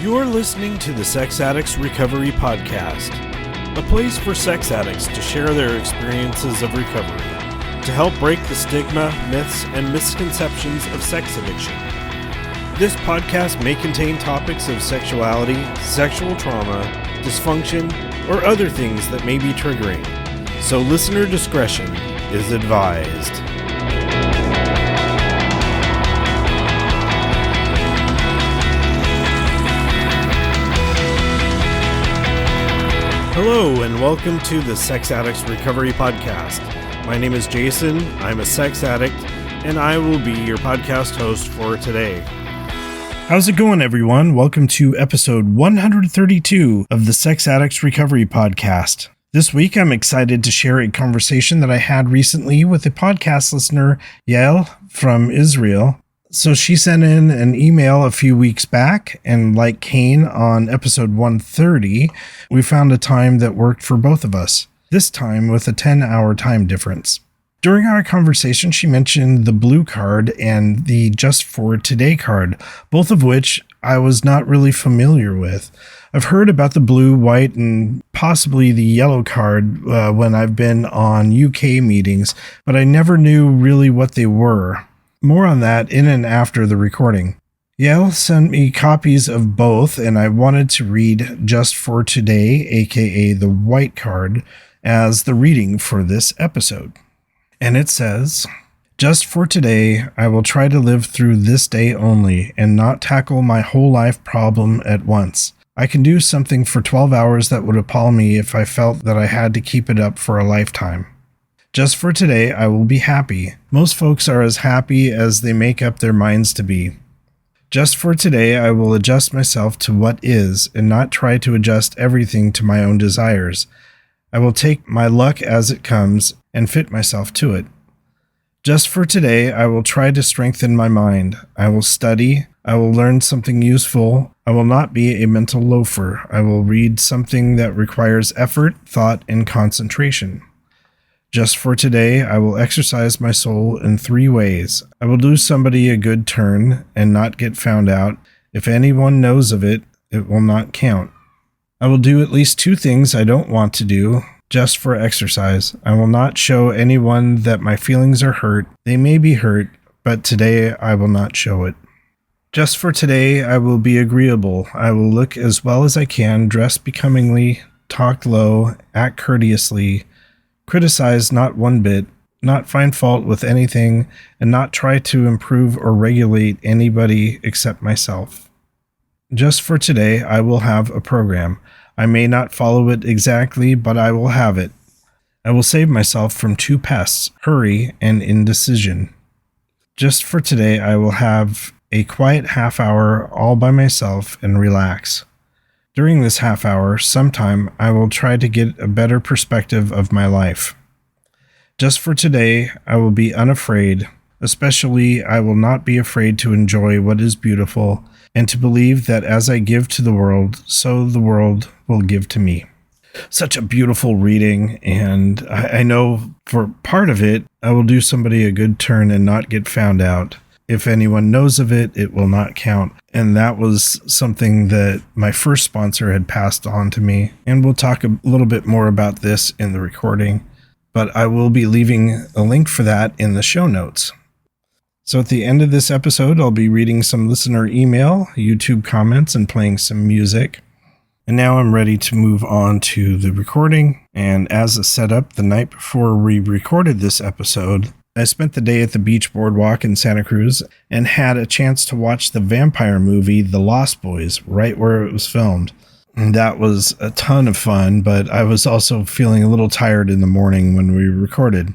You're listening to the Sex Addicts Recovery Podcast, a place for sex addicts to share their experiences of recovery, to help break the stigma, myths, and misconceptions of sex addiction. This podcast may contain topics of sexuality, sexual trauma, dysfunction, or other things that may be triggering, so listener discretion is advised. Hello, and welcome to the Sex Addicts Recovery Podcast. My name is Jason, I'm a sex addict, and I will be your podcast host for today. How's it going, everyone? Welcome to episode 132 of the Sex Addicts Recovery Podcast. This week, I'm excited to share a conversation that I had recently with a podcast listener, Yael from Israel. So she sent in an email a few weeks back, and like Kane on episode 130, we found a time that worked for both of us, this time with a 10-hour time difference. During our conversation, she mentioned the blue card and the Just for Today card, both of which I was not really familiar with. I've heard about the blue, white, and possibly the yellow card when I've been on UK meetings, but I never knew really what they were. More on that in and after the recording. Yael sent me copies of both, and I wanted to read Just for Today, aka the white card, as the reading for this episode. And it says, "Just for today, I will try to live through this day only and not tackle my whole life problem at once. I can do something for 12 hours that would appall me if I felt that I had to keep it up for a lifetime. Just for today, I will be happy. Most folks are as happy as they make up their minds to be. Just for today, I will adjust myself to what is and not try to adjust everything to my own desires. I will take my luck as it comes and fit myself to it. Just for today, I will try to strengthen my mind. I will study. I will learn something useful. I will not be a mental loafer. I will read something that requires effort, thought, and concentration. Just for today, I will exercise my soul in 3 ways. I will do somebody a good turn and not get found out. If anyone knows of it, it will not count. I will do at least 2 things I don't want to do, just for exercise. I will not show anyone that my feelings are hurt. They may be hurt, but today I will not show it. Just for today, I will be agreeable. I will look as well as I can, dress becomingly, talk low, act courteously, criticize not one bit, not find fault with anything, and not try to improve or regulate anybody except myself. Just for today, I will have a program. I may not follow it exactly, but I will have it. I will save myself from 2 pests, hurry and indecision. Just for today, I will have a quiet half hour all by myself and relax. During this half hour, sometime I will try to get a better perspective of my life. Just for today, I will be unafraid. Especially, I will not be afraid to enjoy what is beautiful and to believe that as I give to the world, so the world will give to me." Such a beautiful reading, and I know for part of it, I will do somebody a good turn and not get found out. If anyone knows of it, it will not count. And that was something that my first sponsor had passed on to me. And we'll talk a little bit more about this in the recording, but I will be leaving a link for that in the show notes. So at the end of this episode, I'll be reading some listener email, YouTube comments, and playing some music. And now I'm ready to move on to the recording. And as a setup, the night before we recorded this episode, I spent the day at the beach boardwalk in Santa Cruz and had a chance to watch the vampire movie The Lost Boys right where it was filmed. And that was a ton of fun, but I was also feeling a little tired in the morning when we recorded.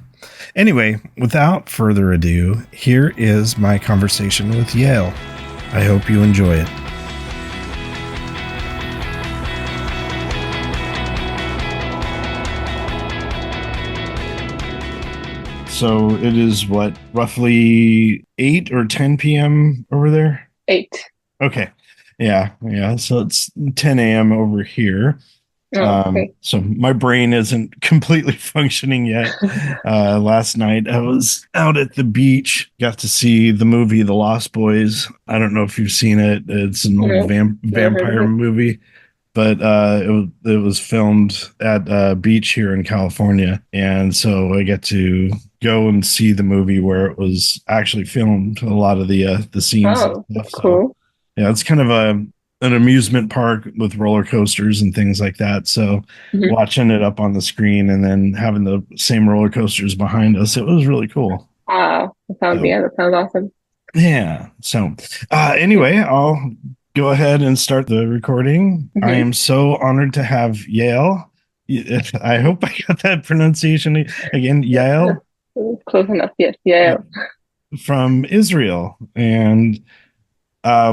Anyway, without further ado, here is my conversation with Yael. I hope you enjoy it. So it is what, roughly 8 or 10 p.m. over there? 8. Okay. Yeah. So it's 10 a.m. over here. Oh, okay. So my brain isn't completely functioning yet. Last night I was out at the beach, got to see the movie The Lost Boys. I don't know if you've seen it. It's an old No, never heard of vampire it. movie, but it was filmed at a beach here in California, and so I get to go and see the movie where it was actually filmed. A lot of the scenes and Oh, stuff. that's So cool. yeah, it's kind of an amusement park with roller coasters and things like that. So Hmm. watching it up on the screen and then having the same roller coasters behind us, it was really cool. So That sounds awesome. yeah. So Yeah. anyway, I'll go ahead and start the recording. I Hmm. am so honored to have Yael. I hope I got that pronunciation again. Yael Close enough. Yes. Yeah. from Israel. And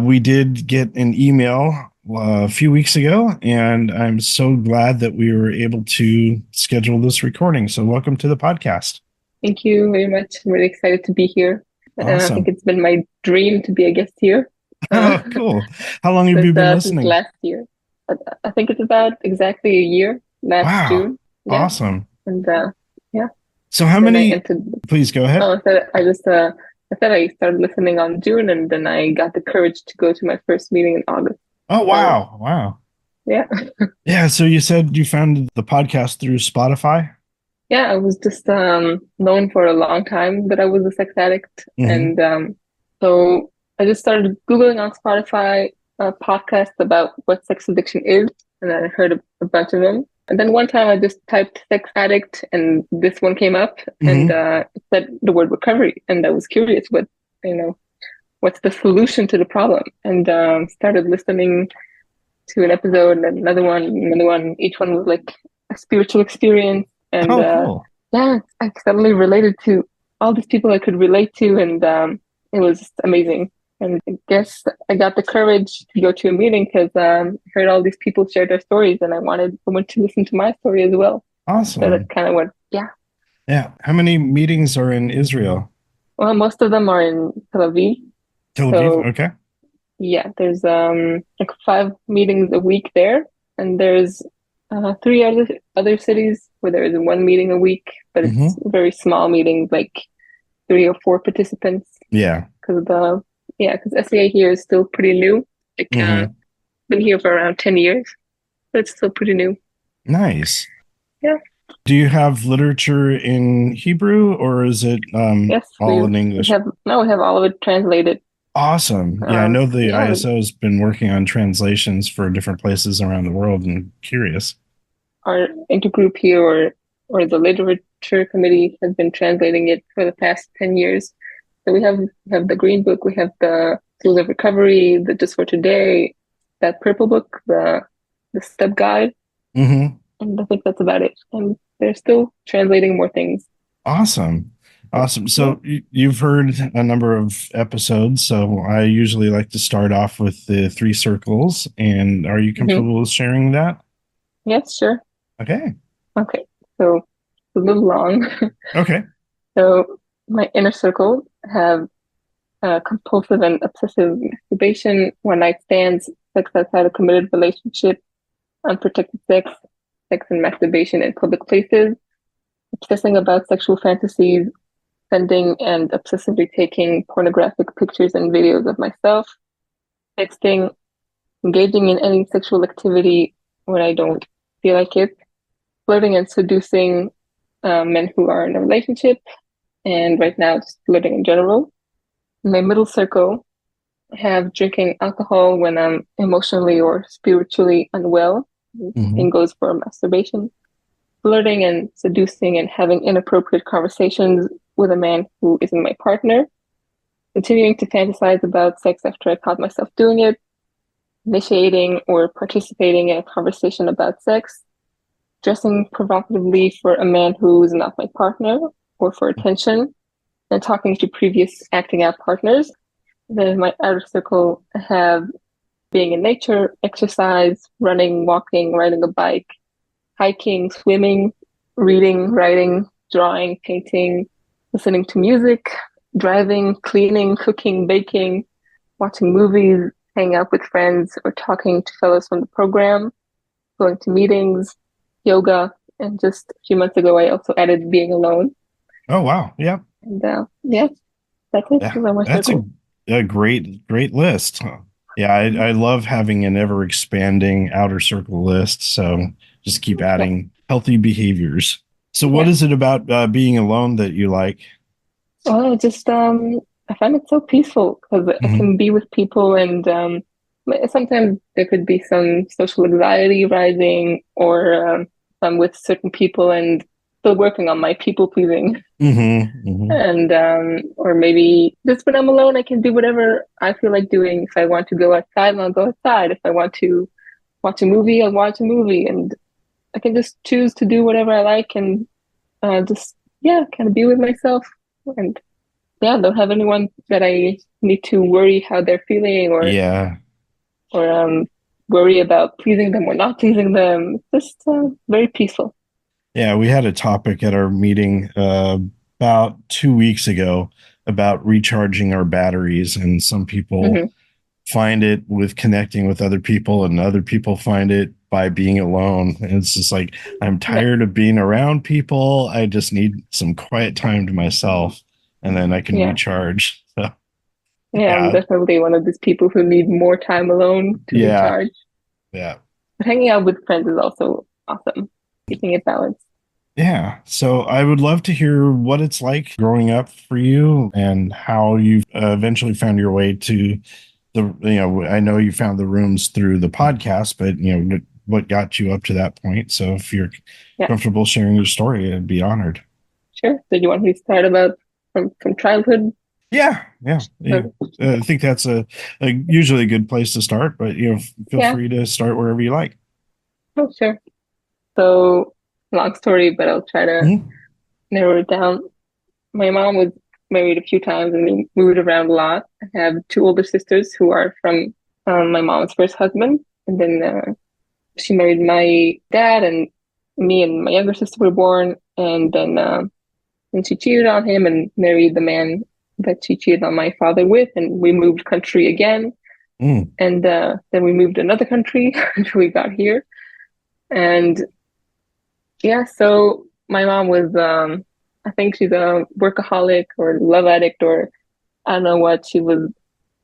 we did get an email a few weeks ago, and I'm so glad that we were able to schedule this recording. So, welcome to the podcast. Thank you very much. I'm really excited to be here. I think Awesome. it's been my dream to be a guest here uh, Oh, cool. How long have you been since listening? last year. I, I think it's about exactly a year, last Wow. June. Yeah. Awesome. And yeah, So, how then I many? entered. Please go ahead. Oh, I said I started listening on June, and then I got the courage to go to my first meeting in August. Oh, So wow. Wow. yeah, Yeah. So, you said you found the podcast through Spotify? yeah, I was just known for a long time that I was a sex addict, Hmm. and so I just started Googling on Spotify podcasts about what sex addiction is, and then I heard a bunch of them. And then one time I just typed sex addict, and this one came up, and Hmm. it said the word recovery, and I was curious you know, what's the solution to the problem, and started listening to an episode and another one, another one. Each one was like a spiritual experience. And Oh, cool. yeah, I suddenly related to all these people I could relate to. And it was just amazing. And I guess I got the courage to go to a meeting because I heard all these people share their stories and I wanted someone to listen to my story as well. So that's Awesome. kind of what, yeah. Yeah. How many meetings are in Israel? Well, most of them are in Tel Aviv. Tel Aviv. So Okay. yeah, there's like 5 meetings a week there, and there's three other cities where there is one meeting a week, but it's Hmm. very small meetings, like 3 or 4 participants. Yeah. Because because SAA here is still pretty new. Like Hmm. been here for around 10 years, but it's still pretty new. Nice. Yeah. Do you have literature in Hebrew or is it Yes, all in English? we have all of it translated. Awesome. Yeah, I know the Yeah, ISO has been working on translations for different places around the world and curious. our intergroup here or the literature committee has been translating it for the past 10 years. So we have the green book, we have the tools of recovery, the just for today, that purple book, the step guide, Hmm. and I think that's about it. And they're still translating more things. Awesome. But Awesome. yeah. So you've heard a number of episodes. So I usually like to start off with the three circles. And are you Hmm. comfortable with sharing that? Yes, sure. Okay. Okay. So it's a little long. Okay. So my inner circle have compulsive and obsessive masturbation, one night stands, sex outside a committed relationship, unprotected sex, sex and masturbation in public places, obsessing about sexual fantasies, sending and obsessively taking pornographic pictures and videos of myself, texting, engaging in any sexual activity when I don't feel like it, flirting and seducing men who are in a relationship, and right now just flirting in general. In my middle circle, I have drinking alcohol when I'm emotionally or spiritually unwell. Hmm. Same goes for masturbation, flirting and seducing and having inappropriate conversations with a man who isn't my partner, continuing to fantasize about sex after I caught myself doing it, initiating or participating in a conversation about sex, dressing provocatively for a man who is not my partner or for attention, and talking to previous acting out partners. Then in my outer circle, I have being in nature, exercise, running, walking, riding a bike, hiking, swimming, reading, writing, drawing, painting, listening to music, driving, cleaning, cooking, baking, watching movies, hanging out with friends, or talking to fellows from the program, going to meetings, yoga, and just a few months ago, I also added being alone. Oh, wow. Yeah. And yeah, that's it. Yeah. Those are my That's a, circles. a great list. Huh. Yeah. I love having an ever expanding outer circle list. So just keep Yeah, adding healthy behaviors. So, what yeah. is it about being alone that you like? Well, I find it so peaceful because I Hmm. can be with people, and sometimes there could be some social anxiety rising, or I'm with certain people and still working on my people pleasing. Hmm. Hmm. And or maybe just when I'm alone, I can do whatever I feel like doing. If I want to go outside, I'll go outside. If I want to watch a movie, I'll watch a movie, and I can just choose to do whatever I like, and just yeah, kind of be with myself, and yeah, don't have anyone that I need to worry how they're feeling, Yeah. or worry about pleasing them or not pleasing them. Just very peaceful. Yeah, we had a topic at our meeting about 2 weeks ago about recharging our batteries, and some people Hmm. find it with connecting with other people, and other people find it by being alone. And it's just like, I'm Yeah, tired of being around people. I just need some quiet time to myself, and then I can yeah, recharge. So, yeah. I'm yeah, definitely one of these people who need more time alone to yeah, recharge. yeah. But hanging out with friends is also awesome, keeping it balanced. Yeah. So I would love to hear what it's like growing up for you and how you eventually found your way to I know you found the rooms through the podcast, but, what got you up to that point. So if you're Yeah, comfortable sharing your story, I'd be honored. sure. Did you want me to start about from childhood? Yeah. Yeah. Yeah. I think that's a usually a good place to start, but, feel Yeah, free to start wherever you like. oh sure. So long story, but I'll try to Mhm. narrow it down. My mom was married a few times and we moved around a lot. I have two older sisters who are from my mom's first husband, and then she married my dad, and me and my younger sister were born, and then she cheated on him and married the man that she cheated on my father with, and we moved country again, Mm. and then we moved another country until we got here, and yeah, so my mom was I think she's a workaholic or love addict, or I don't know what. She was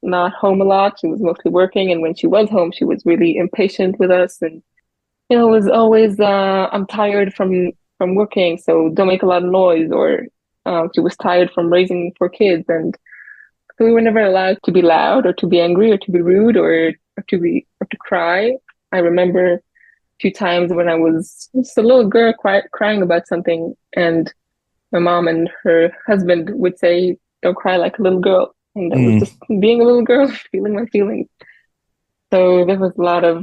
not home a lot. She was mostly working, and when she was home, she was really impatient with us, and was always I'm tired from working, so don't make a lot of noise. Or she was tired from raising four kids, and so we were never allowed to be loud or to be angry or to be rude or to cry. I remember a few times when I was just a little girl crying about something, and my mom and her husband would say, "Don't cry like a little girl." And I was Mm. just being a little girl, feeling my feelings. So there was a lot of,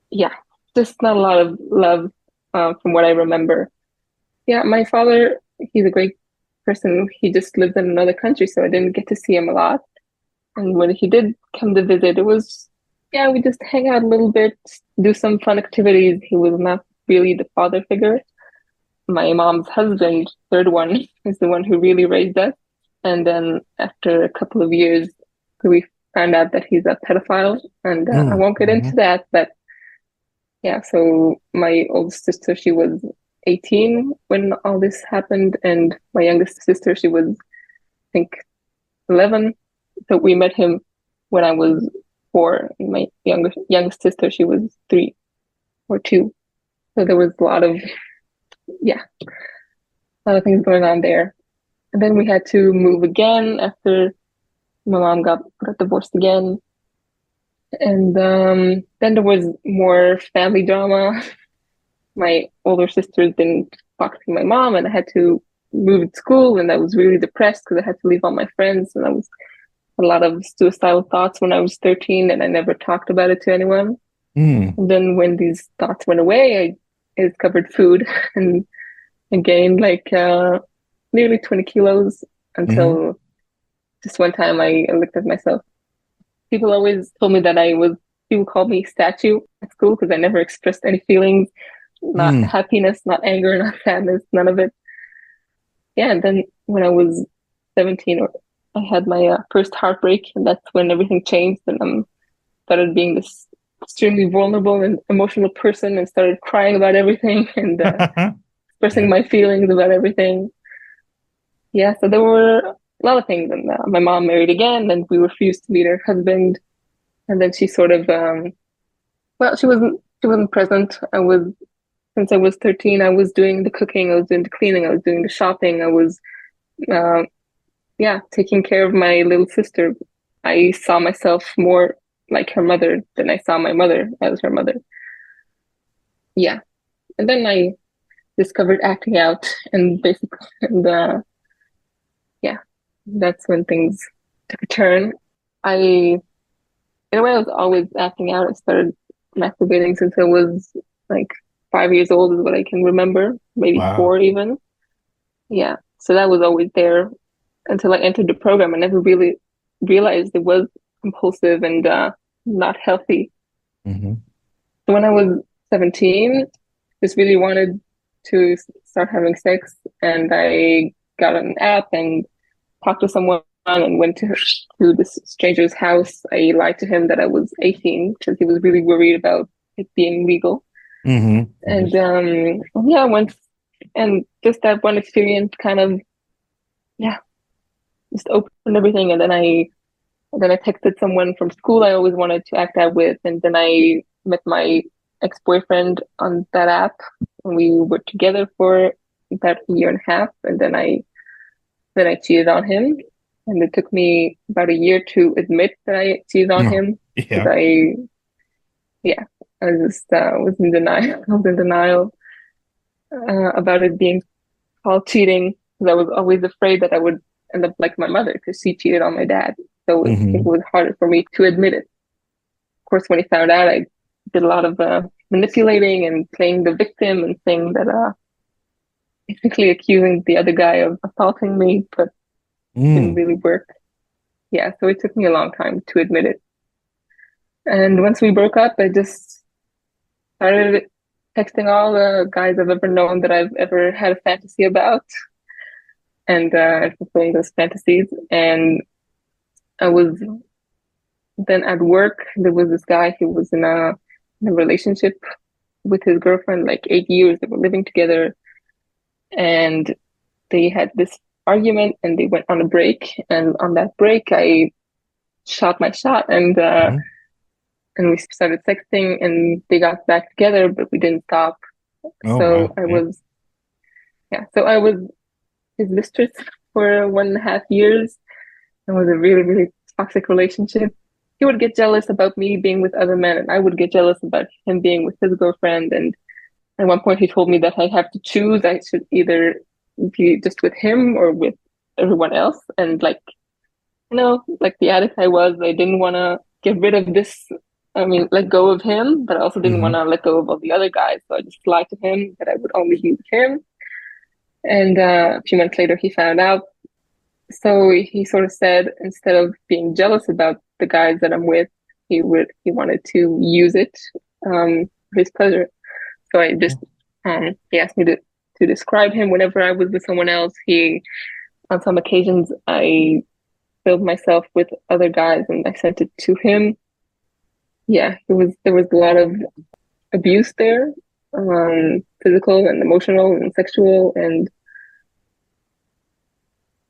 yeah, just not a lot of love from what I remember. Yeah, my father, he's a great person. He just lives in another country, so I didn't get to see him a lot. And when he did come to visit, it was, yeah, we just hang out a little bit, do some fun activities. He was not really the father figure. My mom's husband, third one, is the one who really raised us. And then after a couple of years, we found out that he's a pedophile. And I Mm. won't get into Mhm. that, but yeah, so my oldest sister, she was 18 when all this happened. And my youngest sister, she was, I think, 11. So we met him when I was 4. And my youngest sister, she was 3 or 2. So there was a lot of, yeah, a lot of things going on there. And then we had to move again after my mom got divorced again. And then there was more family drama. My older sisters didn't talk to my mom, and I had to move to school, and I was really depressed because I had to leave all my friends, and I was a lot of suicidal thoughts when I was 13, and I never talked about it to anyone. Mm. And then when these thoughts went away, I discovered food, and I gained like nearly 20 kilos Mhm. until just one time I looked at myself. People always told me that people called me statue at school because I never expressed any feelings, not Mm. happiness, not anger, not sadness, none of it. Yeah, and then when I was 17, I had my first heartbreak, and that's when everything changed, and started being this extremely vulnerable and emotional person and started crying about everything and expressing Yeah. my feelings about everything. Yeah, so there were a lot of things. And my mom married again, and we refused to meet her husband. And then she sort of, well, she wasn't present. Since I was 13, I was doing the cooking, I was doing the cleaning, I was doing the shopping, I was, uh, yeah, taking care of my little sister. I saw myself more like her mother than I saw my mother as her mother. Yeah. And then I discovered acting out and basically, and yeah, that's when things took a turn. In a way, I was always acting out. I started masturbating since I was like 5 years old, is what I can remember, maybe Wow. 4 even. Yeah. So that was always there until I entered the program. I never really realized it was compulsive and not healthy. Hmm. So when I was 17, just really wanted to start having sex, and I got an app and talked to someone and went to this stranger's house. I lied to him that I was 18 because he was really worried about it being legal. Hmm. And yeah, once and just that one experience kind of, yeah, just opened everything. And then I texted someone from school I always wanted to act out with, and then I met my ex-boyfriend on that app, and we were together for about a year and a half, and then I cheated on him, and it took me about a year to admit that I cheated on No. him because Yeah. yeah, I just was in denial. I was in denial about it being called cheating because I was always afraid that I would end up like my mother because she cheated on my dad. So I think it Hmm. was harder for me to admit it. Of course, when he found out, I did a lot of manipulating and playing the victim and saying that basically accusing the other guy of assaulting me, but didn't Mm. really work. Yeah, so it took me a long time to admit it. And once we broke up, I just started texting all the guys I've ever known that I've ever had a fantasy about and fulfilling those fantasies. And I was then at work, there was this guy who was in a relationship with his girlfriend, like 8 years. They were living together and they had this argument and they went on a break. And on that break, I shot my shot Hmm. and we started sexting and they got back together, but we didn't stop. Oh, So wow. Yeah. I was his mistress for 1.5 years. It was a really, really toxic relationship. He would get jealous about me being with other men, and I would get jealous about him being with his girlfriend. And at one point, he told me that I have to choose. I should either be just with him or with everyone else. And like, like the addict I was, I didn't want to get rid of this. I mean, let go of him, but I also didn't want Hmm. to let go of all the other guys. So I just lied to him that I would only be with him. And a few months later, he found out. So he sort of said instead of being jealous about the guys that I'm with, he wanted to use it for his pleasure. So I just he asked me to describe him whenever I was with someone else. He on some occasions I filmed myself with other guys and I sent it to him. Yeah, there was a lot of abuse there, physical and emotional and sexual, and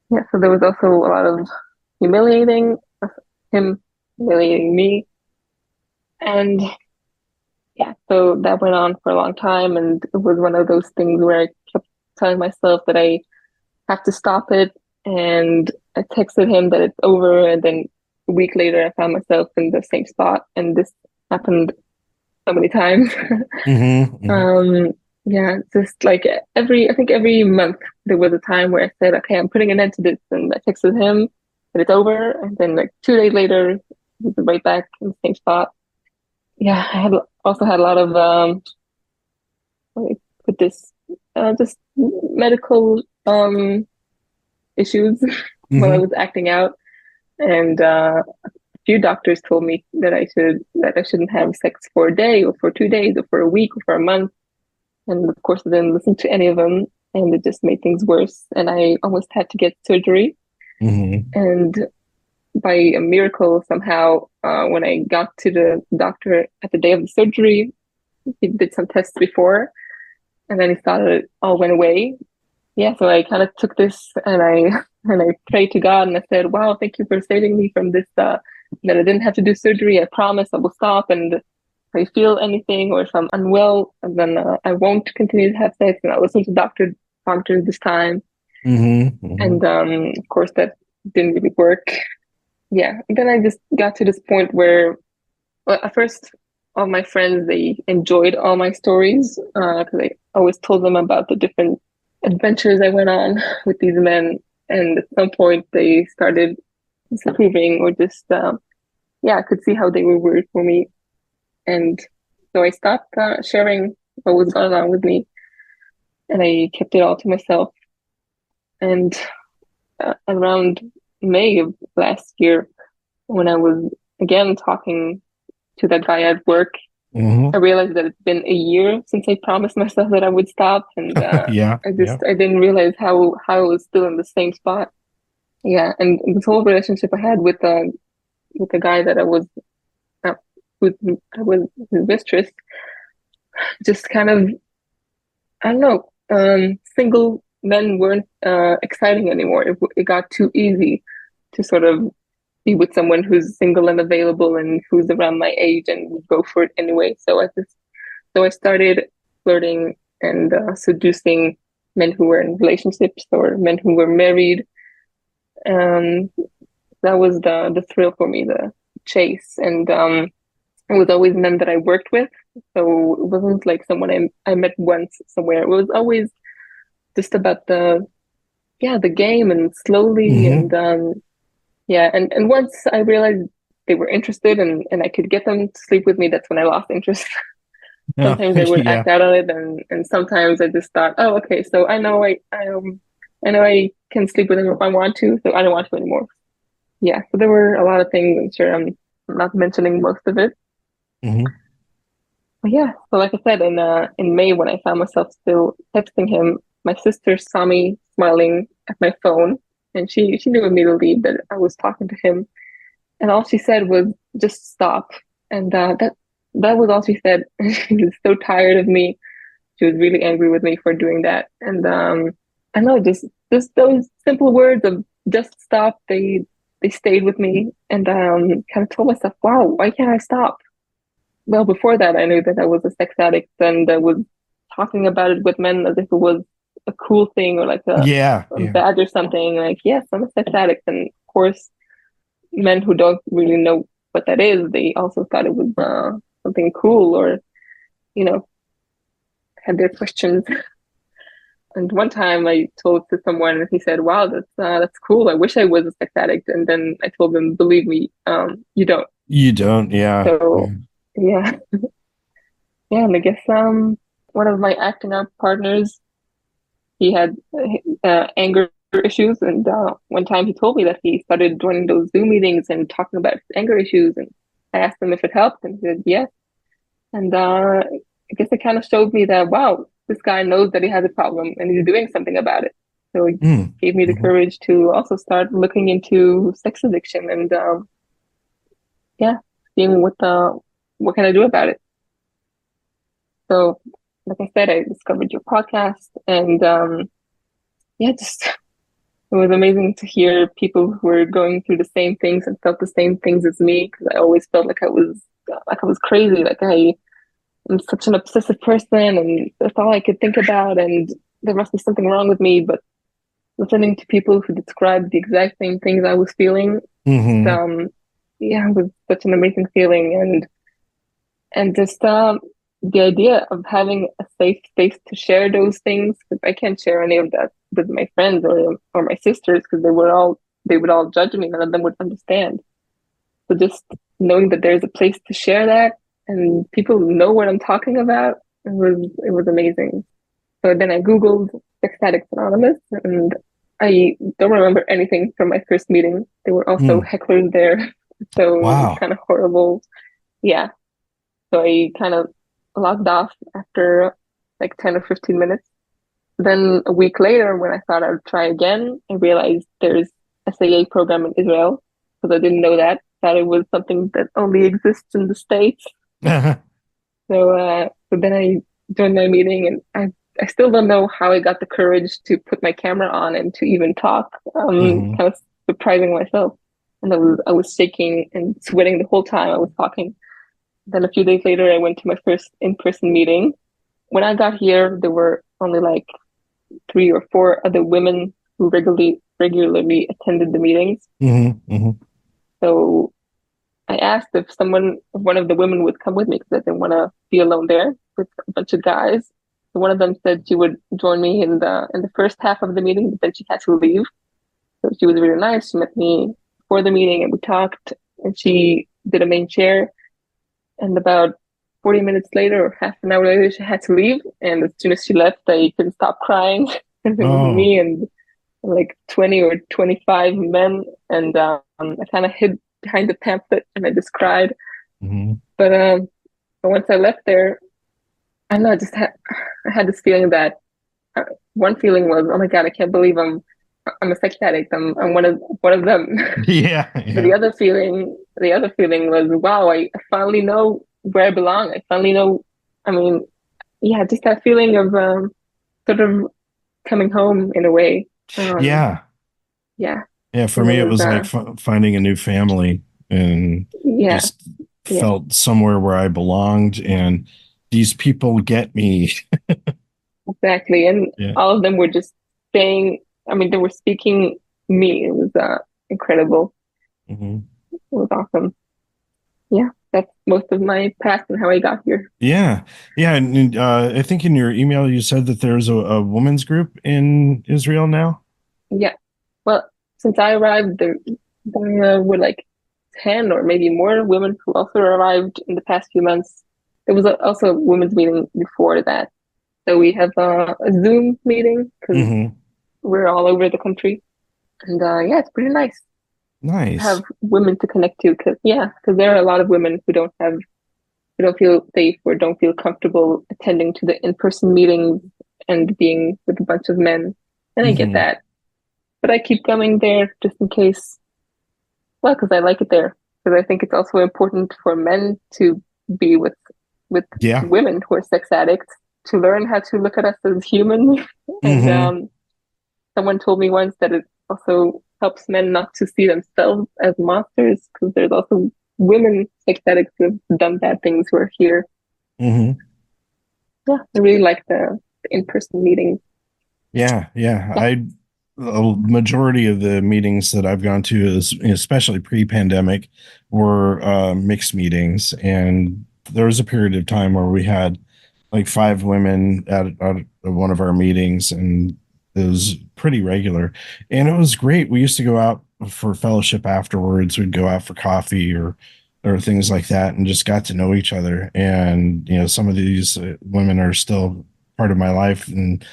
yeah, so there was also a lot of humiliating him humiliating me. And yeah, so that went on for a long time. And it was one of those things where I kept telling myself that I have to stop it. And I texted him that it's over. And then a week later, I found myself in the same spot. And this happened so many times. Hmm. Hmm. um, yeah, just like I think every month there was a time where I said, okay, I'm putting an end to this. And I texted him that it's over. And then like 2 days later, he was right back in the same spot. Yeah, I had also had a lot of like with this just medical issues while I Hmm. was acting out, and a few doctors told me that I shouldn't have sex for a day or for 2 days or for a week or for a month, and of course I didn't listen to any of them, and it just made things worse, and I almost had to get surgery, Hmm. and by a miracle somehow, when I got to the doctor at the day of the surgery, he did some tests before, and then he thought it all went away. Yeah, so I kind of took this and I and I prayed to God and I said, "Wow, thank you for saving me from this. That I didn't have to do surgery. I promise I will stop. And if I feel anything or if I'm unwell, and then I won't continue to have sex. And I'll listen to doctors this time." And of course, that didn't really work. Yeah, and then I just got to this point where, well, at first, all my friends, they enjoyed all my stories because I always told them about the different adventures I went on with these men. And at some point, they started disapproving or just, yeah, I could see how they were worried for me. And so I stopped sharing what was going on with me, and I kept it all to myself. And around May of last year, when I was again talking to that guy at work, I realized that it's been a year since I promised myself that I would stop, and Yeah. I didn't realize how I was still in the same spot. Yeah, and this whole relationship I had with the guy that I was with, I was his mistress, just kind of, I don't know, single men weren't exciting anymore. It got too easy to sort of be with someone who's single and available and who's around my age and would go for it anyway. So I started flirting and seducing men who were in relationships or men who were married. Um, that was the thrill for me, the chase, and it was always men that I worked with. So it wasn't like someone I met once somewhere. It was always just about the game and slowly and yeah, and once I realized they were interested and I could get them to sleep with me, that's when I lost interest. Sometimes I would Yeah. act out on it, and sometimes I just thought, oh, okay, so I know I can sleep with him if I want to, so I don't want to anymore. Yeah, so there were a lot of things. I'm sure I'm not mentioning most of it. But yeah, so like I said, in May when I found myself still texting him, my sister saw me smiling at my phone, and she knew immediately that I was talking to him. And all she said was, "Just stop." And that was all she said. She was so tired of me. She was really angry with me for doing that. And I know, just those simple words of "just stop." They stayed with me, and kind of told myself, "Wow, why can't I stop?" Well, before that, I knew that I was a sex addict, and I was talking about it with men as if it was a cool thing or like Yeah. a badge or something. Like, yes, I'm a sex addict, and of course, men who don't really know what that is, they also thought it was something cool or, you know, had their questions. And one time I told to someone, and he said, "Wow, that's cool. I wish I was a sex addict." And then I told him, "Believe me, you don't." You don't. Yeah. So yeah, yeah. And I guess one of my acting out partners, he had anger issues, and one time he told me that he started joining those Zoom meetings and talking about his anger issues, and I asked him if it helped, and he said yes. And I guess it kind of showed me that, wow, this guy knows that he has a problem and he's doing something about it. So it gave me the courage to also start looking into sex addiction and yeah, seeing what can I do about it. So, like I said, I discovered your podcast, and yeah, just it was amazing to hear people who were going through the same things and felt the same things as me, because I always felt like I was crazy, I'm such an obsessive person, and that's all I could think about, and there must be something wrong with me. But listening to people who described the exact same things I was feeling, yeah, it was such an amazing feeling, and just the idea of having a safe space to share those things, because I can't share any of that with my friends or my sisters, because they would all judge me. None of them would understand. So just knowing that there's a place to share that and people know what I'm talking about, it was amazing. So then I Googled Sex Addicts Anonymous, and I don't remember anything from my first meeting. There were also hecklers there, so it was Wow. kind of horrible. Yeah. So I kind of logged off after like 10 or 15 minutes. Then a week later, when I thought I would try again, I realized there's SAA program in Israel. because I didn't know that. Thought it was something that only exists in the States. So then I joined my meeting, and I still don't know how I got the courage to put my camera on and to even talk. Hmm. Kind of surprising myself. And I was shaking and sweating the whole time I was talking. Then a few days later, I went to my first in-person meeting. When I got here, there were only like 3 or 4 other women who regularly attended the meetings. Hmm. Hmm. So I asked if one of the women would come with me because I didn't want to be alone there with a bunch of guys. So one of them said she would join me in the first half of the meeting, but then she had to leave. So she was really nice. She met me before the meeting and we talked, and she did a main chair. And about 40 minutes later or half an hour later, she had to leave. And as soon as she left, I couldn't stop crying. And it was Oh. me and like 20 or 25 men. And I kind of hid behind the pamphlet and I just cried. Hmm. But once I left there, I don't know, I had this feeling that uh, one feeling was, oh my God, I can't believe I'm a sex addict. I'm one of them. Yeah, But yeah. the other feeling was, wow, I finally know where I belong. I finally know, I mean, yeah, just that feeling of sort of coming home in a way. Um, Yeah. yeah, Yeah, for and it me, it was, was like finding a new family and yeah, just yeah, felt somewhere where I belonged. And these people get me. exactly. And Yeah. all of them were just saying, I mean, they were speaking me. It was incredible. Hmm. It was awesome. Yeah, that's most of my past and how I got here. Yeah. Yeah. And I think in your email, you said that there's a women's group in Israel now. Yeah. Well, since I arrived, there were like 10 or maybe more women who also arrived in the past few months. There was also a women's meeting before that. So we have a Zoom meeting because Hmm. we're all over the country. And yeah, it's pretty nice to Nice. have women to connect to because there are a lot of women who don't feel safe or don't feel comfortable attending to the in-person meetings and being with a bunch of men. And I get Hmm. that. But I keep coming there just in case. Well, because I like it there. Because I think it's also important for men to be with Yeah. women who are sex addicts to learn how to look at us as human. And Hmm. someone told me once that it also helps men not to see themselves as monsters because there's also women sex addicts who have done bad things who are here. Hmm. Yeah, I really like the in-person meetings. Yeah. Yeah. Yeah. A majority of the meetings that I've gone to, is especially pre-pandemic, were mixed meetings, and there was a period of time where we had like 5 women at one of our meetings, and it was pretty regular, and it was great. We used to go out for fellowship afterwards. We'd go out for coffee or things like that, and just got to know each other. And some of these women are still part of my life, and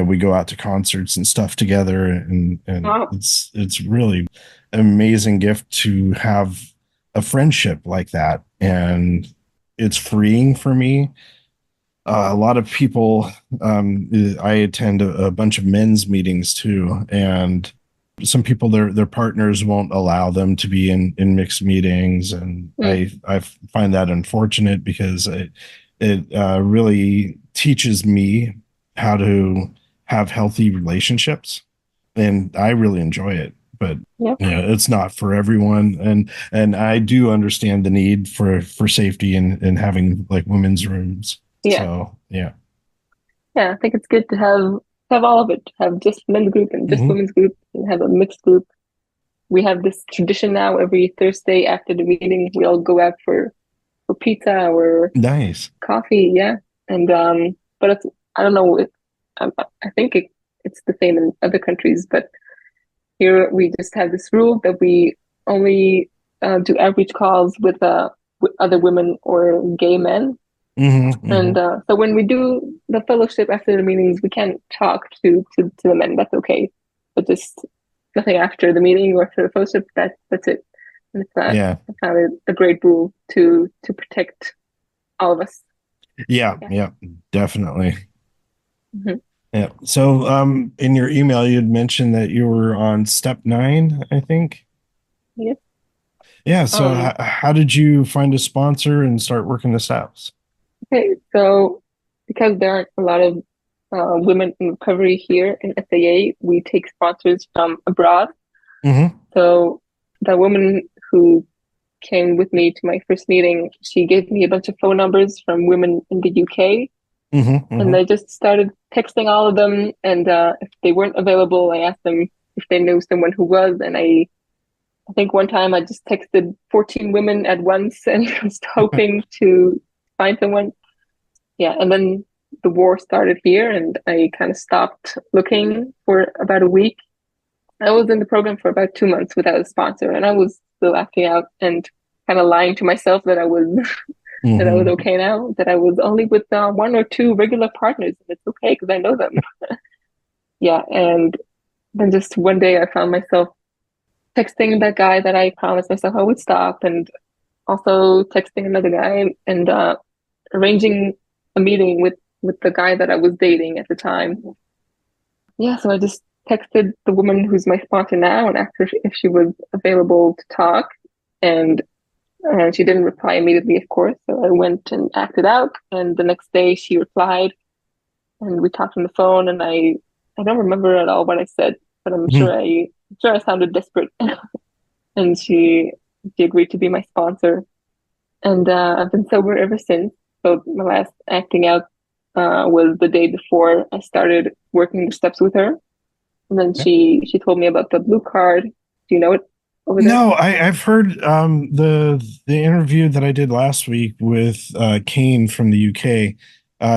we go out to concerts and stuff together, and Oh, it's really an amazing gift to have a friendship like that, and it's freeing for me. A lot of people, I attend a bunch of men's meetings too, and some people, their partners won't allow them to be in mixed meetings, and mm, I find that unfortunate because it really teaches me how to have healthy relationships, and I really enjoy it. But yeah, it's not for everyone, and I do understand the need for safety and having like women's rooms. yeah, So yeah. yeah. I think it's good to have all of it. To have just men's group and just Hmm. women's group, and have a mixed group. We have this tradition now. Every Thursday after the meeting, we all go out for pizza or Nice. coffee. Yeah, and but it's I don't know. I think it's the same in other countries, but here we just have this rule that we only do outreach calls with other women or gay men. Hmm. And Hmm. so when we do the fellowship after the meetings, we can't talk to the men. That's okay, but just nothing after the meeting or after the fellowship. That's it. And it's Yeah. I found it a great rule to protect all of us. Yeah. Yeah. Yeah. Definitely. Mhm. Yeah. So in your email, you'd mentioned that you were on step 9, I think. Yeah. Yeah. So Um, how did you find a sponsor and start working this out? okay, so because there aren't a lot of women in recovery here in SAA, we take sponsors from abroad. Mm-hmm. So the woman who came with me to my first meeting, she gave me a bunch of phone numbers from women in the UK, Mm-hmm. and Mm-hmm. I just started texting all of them. And if they weren't available, I asked them if they knew someone who was. And I think one time I just texted 14 women at once and was hoping to find someone. Yeah, and then the war started here, and I kind of stopped looking for about a week. I was in the program for about 2 months without a sponsor, and I was still acting out and kind of lying to myself that I was that I was Mm-hmm. okay now, that I was only with one or two regular partners, and it's okay because I know them. Yeah, and then just one day I found myself texting that guy that I promised myself I would stop, and also texting another guy and arranging a meeting with the guy that I was dating at the time. Yeah, so I just texted the woman who's my sponsor now and asked her if she was available to talk, and she didn't reply immediately, of course. So I went and acted out, and the next day she replied, and we talked on the phone, and I don't remember at all what I said, but I'm sure I sounded desperate, and she agreed to be my sponsor. And I've been sober ever since. So my last acting out was the day before I started working the steps with her. And then she told me about the blue card. Do you know it over there? No, I've heard the interview that I did last week with Kane from the UK.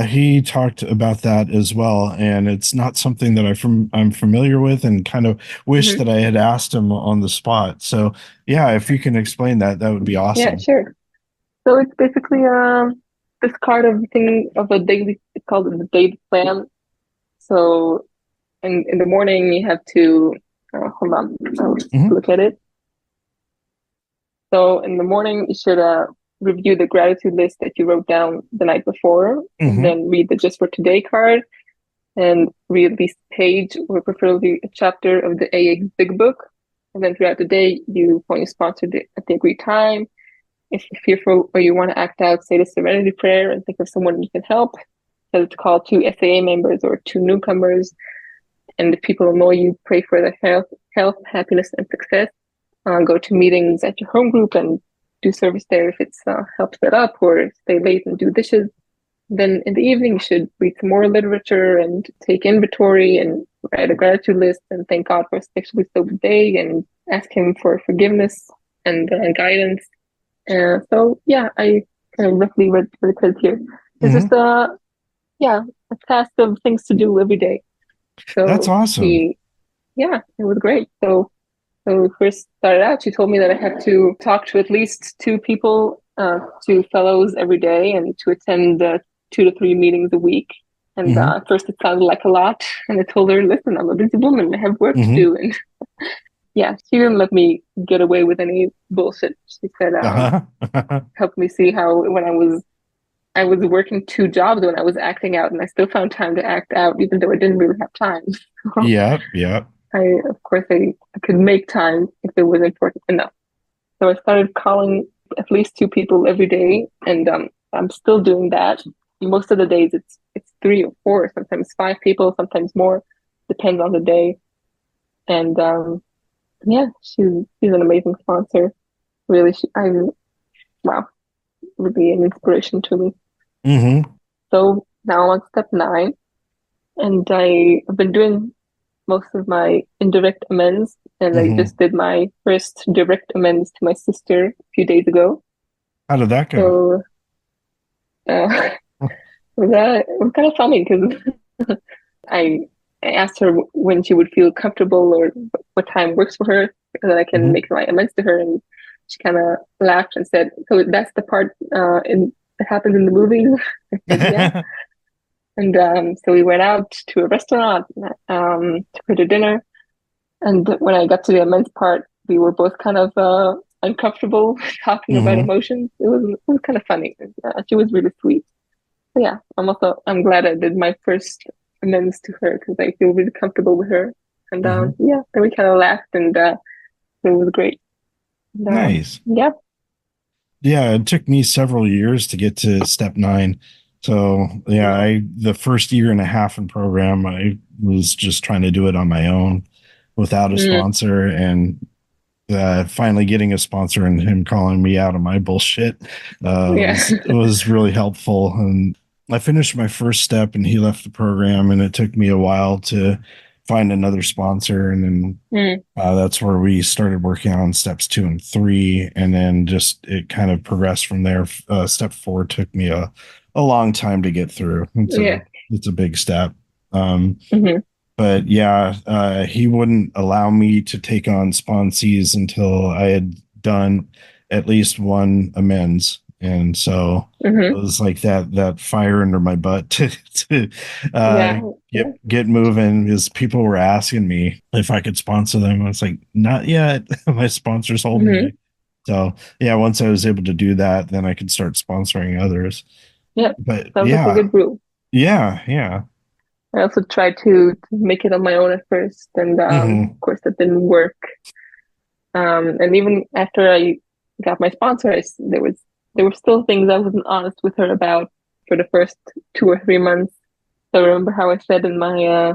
He talked about that as well, and it's not something that I'm familiar with, and kind of wish Hmm. that I had asked him on the spot. So yeah, if you can explain that, that would be Yeah, awesome. sure. So it's basically this card of thing of a daily. It's called the daily plan. So in the morning you have to hold on. I'll Hmm. look at it. So in the morning, you should review the gratitude list that you wrote down the night before, and Hmm. then read the just for today card, and read at least a page or preferably a chapter of the AA Big Book. And then throughout the day, you phone your sponsor at the agreed time. If you're fearful or you want to act out, say the Serenity Prayer and think of someone you can help. Tell to call two SAA members or two newcomers. And if people annoy you, pray for their health, happiness, and success. Go to meetings at your home group and do service there if it's help set up, or stay late and do dishes. Then in the evening, you should read some more literature and take inventory and write a gratitude list and thank God for a sexually sober day and ask Him for forgiveness and guidance. So yeah, I kind of roughly read what it says here. It's just Hmm. yeah, a task of things to do every day. That's So awesome. yeah, it was great. So when we first started out, she told me that I had to talk to at least two people, two fellows every day, and to attend 2 to 3 meetings a week. And Hmm. at first, it sounded like a lot. And I told her, "Listen, I'm a busy woman. I have work to Hmm. do." And yeah, she didn't let me get away with any bullshit. She said, Uh-huh. helped me see how when I was working 2 jobs when I was acting out, and I still found time to act out, even though I didn't really have time. Yep, yep. Of course, I could make time if it was important enough. So I started calling at least two people every day, and I'm still doing that. Most of the days, it's three or four, sometimes five people, sometimes more, depends on the day. And yeah, she's an amazing sponsor. Really, I wow, really an inspiration to me. Hmm. So now I'm on step 9, and I've been doing most of my indirect amends, and I Hmm. just did my first direct amends to my sister a few days ago. How did that go? So uh, it was kind of funny because I I asked her when she would feel comfortable or what time works for her so that I can Hmm. make my amends to her, and she kind of laughed and said, "So that's the part in that happens in the movies." I said, "Yeah." And so we went out to a restaurant, took her to dinner. And when I got to the immense part, we were both kind of uncomfortable talking about Hmm. emotions. It was kind of funny. She was really sweet. So yeah, I'm glad I did my first amends to her because I feel really comfortable with her. And Hmm. yeah, then we kind of laughed and it was great. And, Nice. yeah. Yeah, it took me several years to get to step 9. So yeah, Wow. the first year and a half in program, I was just trying to do it on my own without a Mm, sponsor, and finally getting a sponsor and him calling me out on my bullshit yeah. was really helpful. And I finished my first step, and he left the program, and it took me a while to find another sponsor, and then Mm, that's where we started working on steps 2 and 3, and then just it kind of progressed from there. Step 4 took me a long time to get through. yeah. It's a big step. Um, Hmm. but yeah, he wouldn't allow me to take on sponsees until I had done at least one amends. And so it Hmm. was like that fire under my butt to uh, Yeah. Yeah. get moving, because people were asking me if I could sponsor them. I was like, not yet. My sponsor's holding Hmm. me. So yeah, once I was able to do that, then I could start sponsoring others. Yeah. But Sounds like a yeah, good rule. yeah. I also tried to make it on my own at first, and Hmm. of course that didn't work. And even after I got my sponsor, there were still things I wasn't honest with her about for the first 2 or 3 months. So I remember how I said in my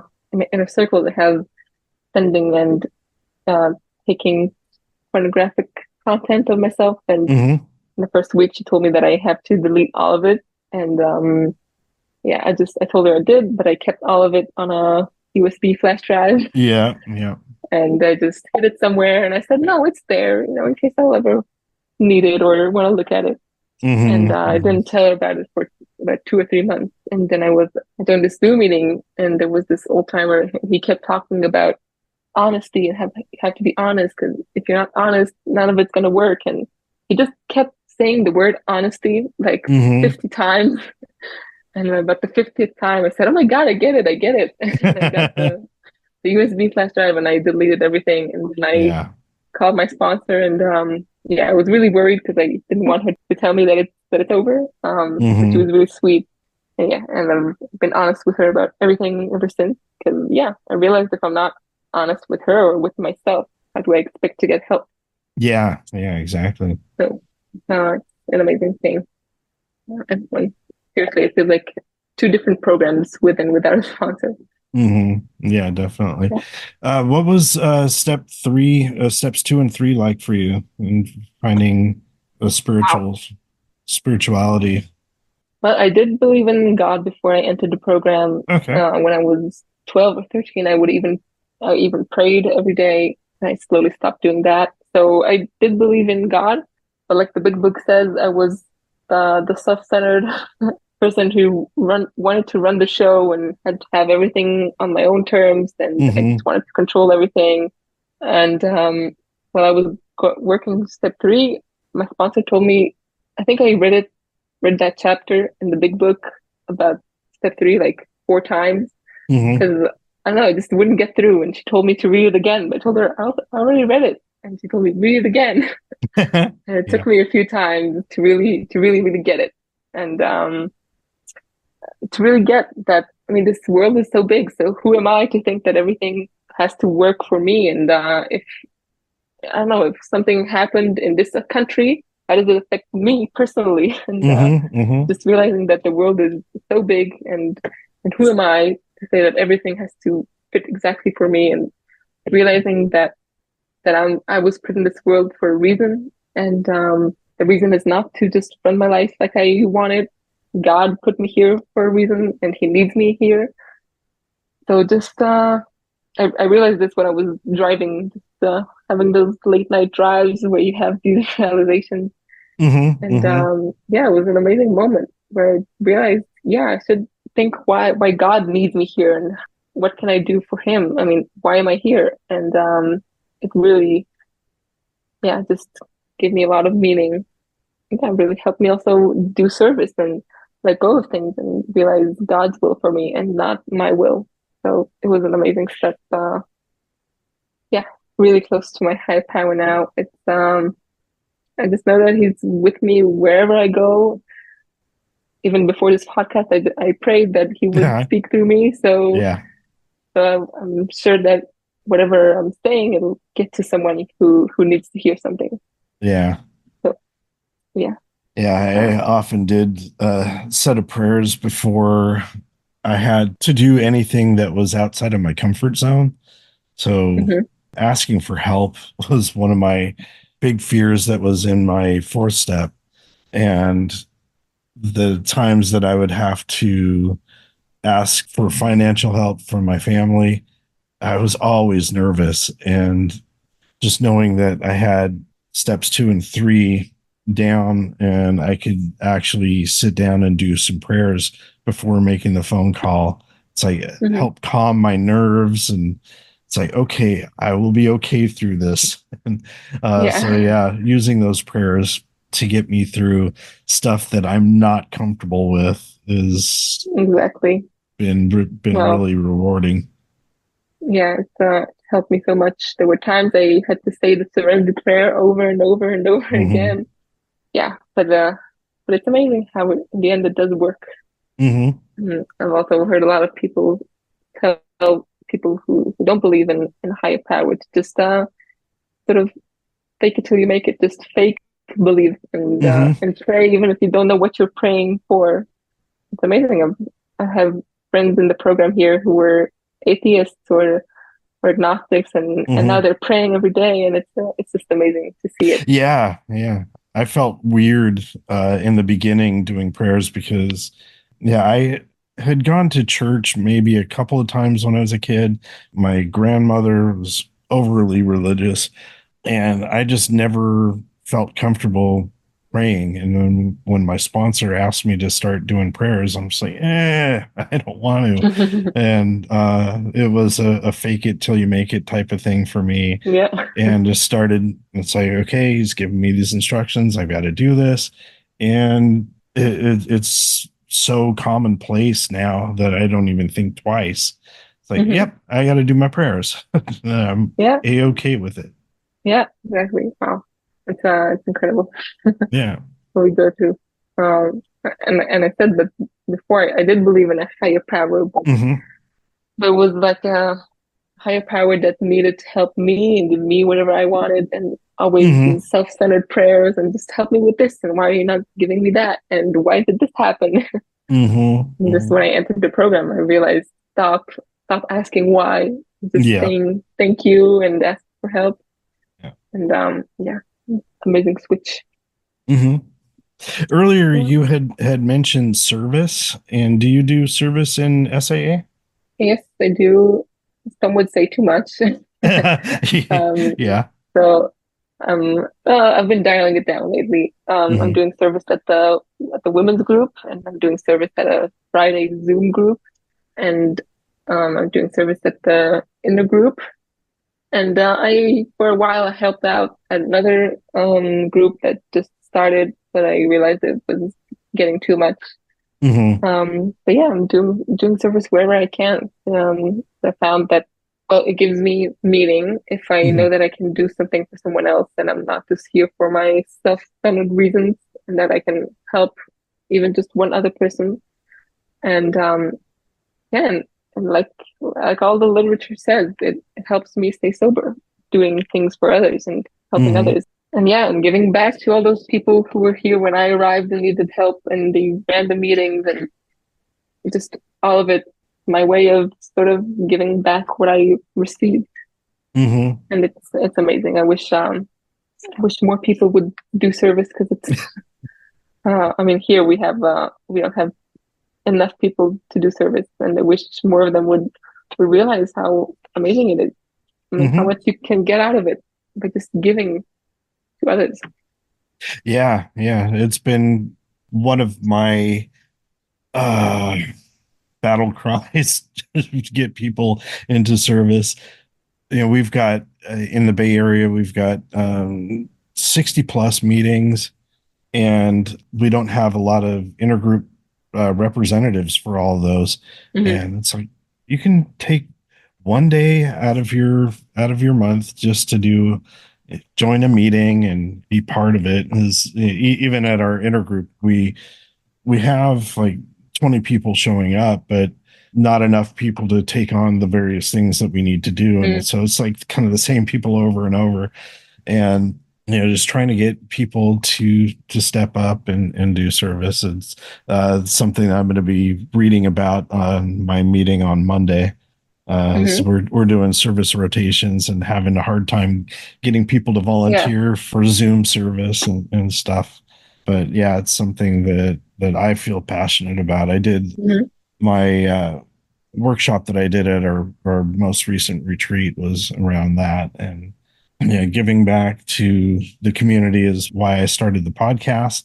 inner circle to have sending and uh, taking pornographic content of myself, and Hmm. in the first week she told me that I have to delete all of it, and yeah, I told her I did, but I kept all of it on a USB flash drive, Yeah. and I just hid it somewhere, and I said no, it's there, in case I'll ever need it or want to look at it. And I Hmm. didn't tell her about it for about 2 or 3 months. And then I joined this Zoom meeting, and there was this old timer. He kept talking about honesty and have to be honest, because if you're not honest, none of it's going to work. And he just kept saying the word honesty like Hmm. 50 times. And about the 50th time, I said, "Oh my God, I get it. I get it." And I got the USB flash drive, and I deleted everything. And then I Yeah. called my sponsor, and yeah, I was really worried because I didn't want her to tell me that it's over. But she Hmm. was really sweet. And yeah, and I've been honest with her about everything ever since. Because yeah, I realized if I'm not honest with her or with myself, how do I expect to get help? Yeah, exactly. So it's an amazing thing. And seriously, it feels like two different programs with and without a sponsor. Yeah, definitely. Yeah. What was steps 2 and 3 like for you in finding a Wow. spirituality? Well, I did believe in God before I entered the program. Okay. When I was 12 or 13, I even prayed every day. And I slowly stopped doing that. So I did believe in God, but like the big book says, I was the self-centered person who wanted to run the show and had to have everything on my own terms, and I Hmm. just wanted to control everything. And while I was working step 3, my sponsor told me, I think I read that chapter in the big book about step 3 like 4 times, Hmm. because I don't know, I just wouldn't get through. And she told me to read it again, but I told her I already read it, and she told me read it again. And it Yeah. took me a few times to really get it, and to really get that. I mean, this world is so big, so who am I to think that everything has to work for me? And if I don't know, if something happened in this country, how does it affect me personally? And Hmm. just realizing that the world is so big, and who am I to say that everything has to fit exactly for me? And realizing that I was put in this world for a reason, and the reason is not to just run my life like I wanted. God put me here for a reason, and He needs me here. So just I realized this when I was driving, just having those late night drives where you have these realizations. And Hmm. yeah, it was an amazing moment where I realized, yeah, I should think why God needs me here, and what can I do for him? I mean, why am I here? And it really, yeah, just gave me a lot of meaning. That really helped me also do service and let go of things and realize God's will for me and not my will. So it was an amazing step. Yeah, really close to my higher power now. It's I just know that he's with me wherever I go. Even before this podcast, I prayed that he would speak through me. So, Yeah. I'm sure that whatever I'm saying, it'll get to someone who needs to hear something. Yeah. So yeah. Yeah, Uh, I often did a set of prayers before I had to do anything that was outside of my comfort zone. So mhm, asking for help was one of my big fears that was in my fourth step. And the times that I would have to ask for financial help from my family, I was always nervous. And just knowing that I had steps 2 and 3 down and I could actually sit down and do some prayers before making the phone call. It's like mhm. help calm my nerves, and it's like, okay, I will be okay through this. And so Yeah, yeah, using those prayers to get me through stuff that I'm not comfortable with is exactly. been Well, really rewarding. yeah, it's helped me so much. There were times I had to say the surrender prayer over and over and over Hmm. again. Yeah, but it's amazing how in the end it does work. Hmm. I've also heard a lot of people tell people who don't believe in higher power to just sort of fake it till you make it. Just fake believe Hmm. and pray even if you don't know what you're praying for. It's amazing. I have friends in the program here who were atheists or agnostics, and now Hmm. they're praying every day, and it's just amazing to see it. Yeah, yeah. I felt weird in the beginning doing prayers because, yeah, I had gone to church maybe a couple of times when I was a kid. My grandmother was overly religious, and I just never felt comfortable praying. And then when my sponsor asked me to start doing prayers, I'm just like, I don't want to. And it was a fake it till you make it type of thing for me, Yeah. and just started. It's like, okay, he's giving me these instructions. I've got to do this. And it's so commonplace now that I don't even think twice. It's like, Hmm. yep, I got to do my prayers. I'm Yeah. a-okay with it. Yeah. Exactly. Wow. It's incredible Yeah. what we go through. And I said that before. I did believe in a higher power, Hmm. but it was like a higher power that needed to help me and give me whatever I wanted, and always Hmm. these self-centered prayers and just help me with this, and why are you not giving me that, and why did this happen? Hmm. And just when Hmm. I entered the program, I realized stop asking why, just Yeah. saying thank you and ask for help, Yeah. and yeah, amazing switch. Hmm. Earlier, Yeah. you had mentioned service, and do you do service in SAA? Yes, I do. Some would say too much. Um, Yeah. so I've been dialing it down lately. I'm Hmm. doing service at the women's group, and I'm doing service at a Friday Zoom group, and I'm doing service at the inner group. And I for a while I helped out at another group that just started, but I realized it was getting too much. Hmm. But yeah, I'm doing service wherever I can. I found that, well, it gives me meaning if I know Hmm. that I can do something for someone else and I'm not just here for my self-centered reasons, and that I can help even just one other person. And yeah, and like all the literature says, it helps me stay sober, doing things for others and helping Hmm. others. And yeah, and giving back to all those people who were here when I arrived and needed help, and the random meetings and just all of it, my way of sort of giving back what I received. Hmm. And it's amazing. I wish more people would do service, because it's I mean, here we don't have enough people to do service, and I wish more of them would realize how amazing it is and how Hmm. much you can get out of it by just giving to others. Yeah, yeah. It's been one of my uh battle cries to get people into service. We've got in the Bay Area, we've got 60 plus meetings, and we don't have a lot of intergroup representatives for all of those. Hmm. And it's like you can take one day out of your month just to do join a meeting and be part of it. Is even at our intergroup, we have like 20 people showing up, but not enough people to take on the various things that we need to do. And Mm. so it's like kind of the same people over and over. And just trying to get people to step up and do service. It's something that I'm going to be reading about on my meeting on Monday. So Hmm. we're doing service rotations and having a hard time getting people to Yeah. volunteer for Zoom service and stuff. But yeah, it's something that I feel passionate about. I did Hmm. my workshop that I did at our most recent retreat was around that. And yeah, giving back to the community is why I started the podcast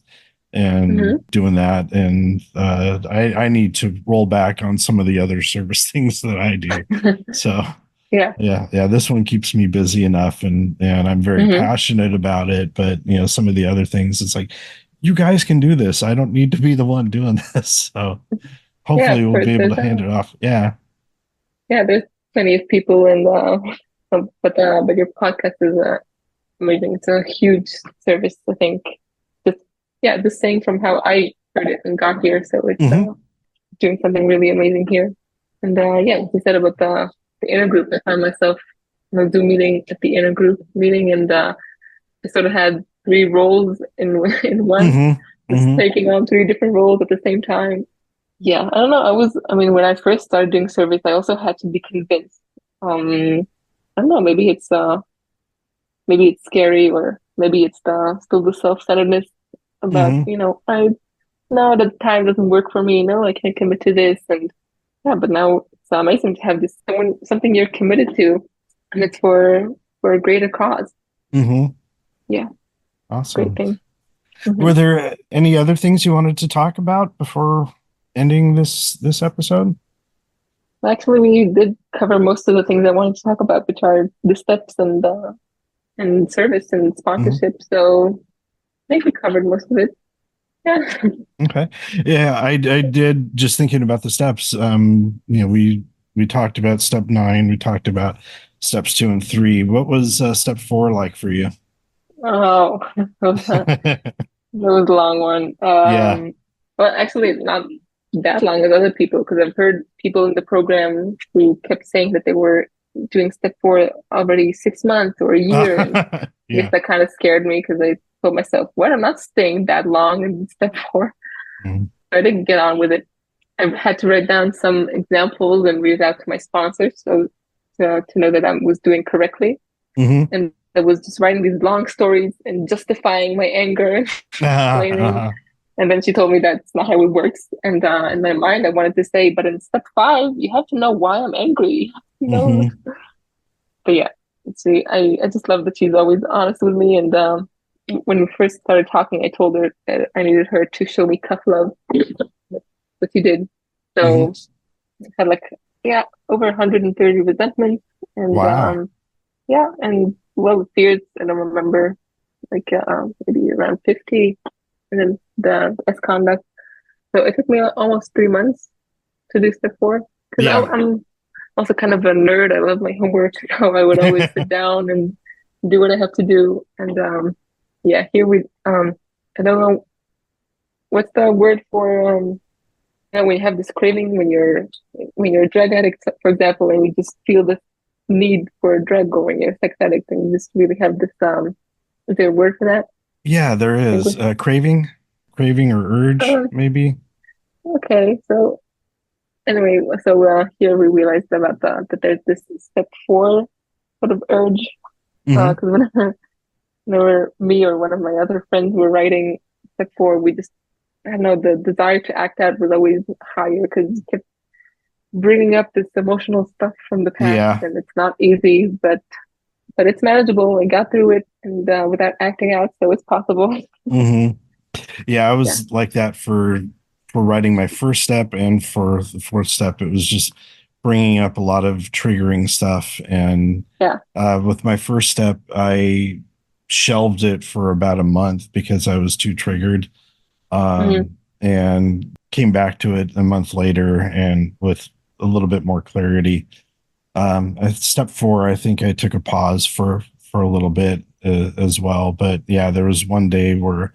and Hmm. doing that. And I need to roll back on some of the other service things that I do. So Yeah. yeah, this one keeps me busy enough, and I'm very Hmm. passionate about it. But some of the other things, it's like, you guys can do this. I don't need to be the one doing this. So Yeah, hopefully of we'll course. be able to hand it off. Yeah. There's plenty of people in the, but your podcast is amazing. It's a huge service, I think. Just, yeah, just saying from how I heard it and got here. So it's Hmm. doing something really amazing here. And yeah, like you said about the inner group, I found myself in a Zoom meeting at the inner group meeting, and I sort of had three roles in in one, Hmm. just Hmm. taking on three different roles at the same time. Yeah, I don't know. I mean, when I first started doing surveys, I also had to be convinced. I don't know, maybe it's scary, or maybe it's still the self-centeredness about, Hmm. I no, the time doesn't work for me. No, I can't commit to this. And yeah, but now it's amazing to have something you're committed to, and it's for a greater cause. Hmm. Yeah, great Awesome. thing. Hmm. Were there any other things you wanted to talk about before ending this episode? Actually, we did cover most of the things I wanted to talk about, which are the steps and service and Hmm. sponsorship. So I think we covered most of it. Yeah. Okay. Yeah, I did, just thinking about the steps. We talked about step 9. We talked about steps 2 and 3. What was step 4 like for you? Oh, that was a long one. Yeah. Well, actually, not that long as other people, because I've heard people in the program who kept saying that they were doing step four already 6 months or a year, and I guess Yeah. that kind of scared me because I told myself, "What? I'm not staying that long in step four." Mhm. So I didn't get on with it. I had to write down some examples and read it out to my sponsors, so to know that I was doing correctly, Mhm. and I was just writing these long stories and justifying my anger and explaining. Uh-huh. And then she told me that's not how it works. And in my mind, I wanted to say, but in step five, you have to know why I'm angry. You know, Mhm. but yeah, I just love that she's always honest with me. And when we first started talking, I told her that I needed her to show me tough love, but she did. Mhm. So I had like, yeah, over 130 resentments, and Wow. yeah, and well, fears. I don't remember, like maybe around 50, and then the S conduct. So it took me almost 3 months to do step four, because Yeah. I'm also kind of a nerd. I love my homework, so I would always sit down and do what I have to do. And yeah, here we I don't know what's the word for when you have this craving when you're a drug addict, for example, and you just feel the need for a drug, or when you're a sex addict and you just really have this is there a word for that Yeah, there in is English? craving or urge, Uh, maybe. okay, so anyway, so here we realized about that there's this step four sort of urge, Hmm. because whenever me or one of my other friends were writing step four, we just, I don't know, the desire to act out was always higher because it kept bringing up this emotional stuff from the past, Yeah. and it's not easy, but it's manageable. I got through it, and without acting out, so it's possible. Hmm. Yeah, I Yeah. was like that for writing my first step, and for the fourth step, it was just bringing up a lot of triggering stuff. And Yeah. with my first step, I shelved it for about a month because I was too triggered, Hmm. and came back to it a month later and with a little bit more clarity. At step 4, I think I took a pause for a little bit as well. But yeah, there was one day where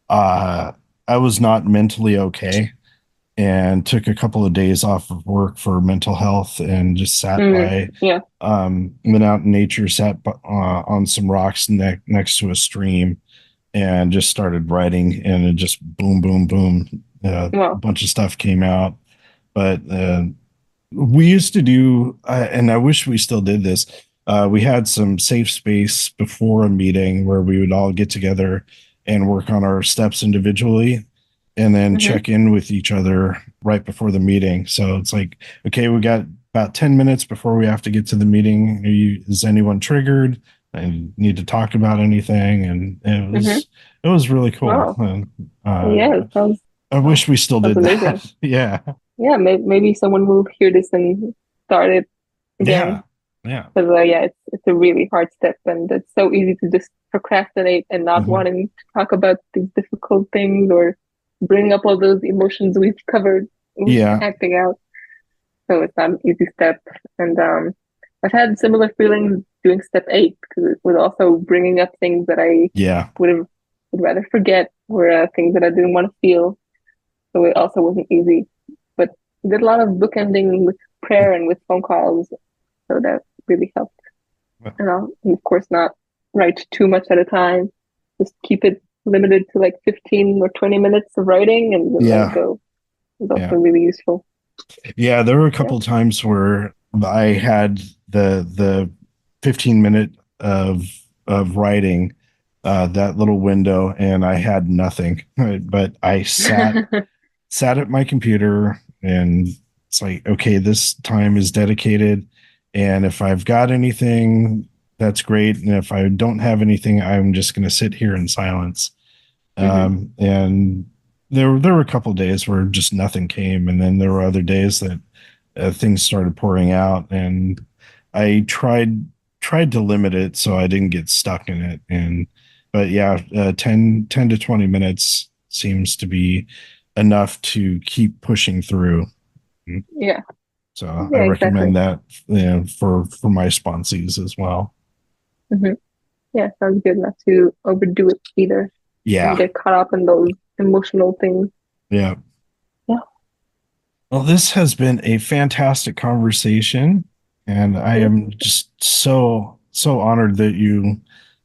uh, I was not mentally okay, and took a couple of days off of work for mental health and just sat by, Yeah. went out in nature, sat on some rocks next to a stream and just started writing, and it just boom, boom, boom. A Wow. bunch of stuff came out. But we used to do, and I wish we still did this. We had some safe space before a meeting where we would all get together and work on our steps individually and then check in with each other right before the meeting. So it's like, okay, we got about 10 minutes before we have to get to the meeting. Is anyone triggered? I need to talk about anything. And it was really cool. Wow. Yeah, I wish we still did amazing. that. Yeah. Yeah, maybe someone will hear this and start it again. Yeah. Because it's a really hard step, and it's so easy to just procrastinate and not wanting to talk about these difficult things or bring up all those emotions we've covered acting out. So it's not an easy step. And I've had similar feelings doing step 8 because it was also bringing up things that I would rather forget or things that I didn't want to feel. So it also wasn't easy. But we did a lot of bookending with prayer and with phone calls. So that really helped. And of course, not write too much at a time. Just keep it limited to like 15 or 20 minutes of writing and then let it go. It's also really useful. Yeah, there were a couple times where I had the 15-minute of writing, that little window, and I had nothing. But I sat at my computer, and it's like, okay, this time is dedicated, and if I've got anything, that's great, and if I don't have anything, I'm just going to sit here in silence. And there were a couple of days where just nothing came, and then there were other days that things started pouring out, and I tried to limit it so I didn't get stuck in it. But 10 to 20 minutes seems to be enough to keep pushing through. Yeah. So I recommend that for my sponsees as well. Yeah, sounds good. Not to overdo it either. Yeah. And get caught up in those emotional things. Yeah. Yeah. Well, this has been a fantastic conversation, and I am just so honored that you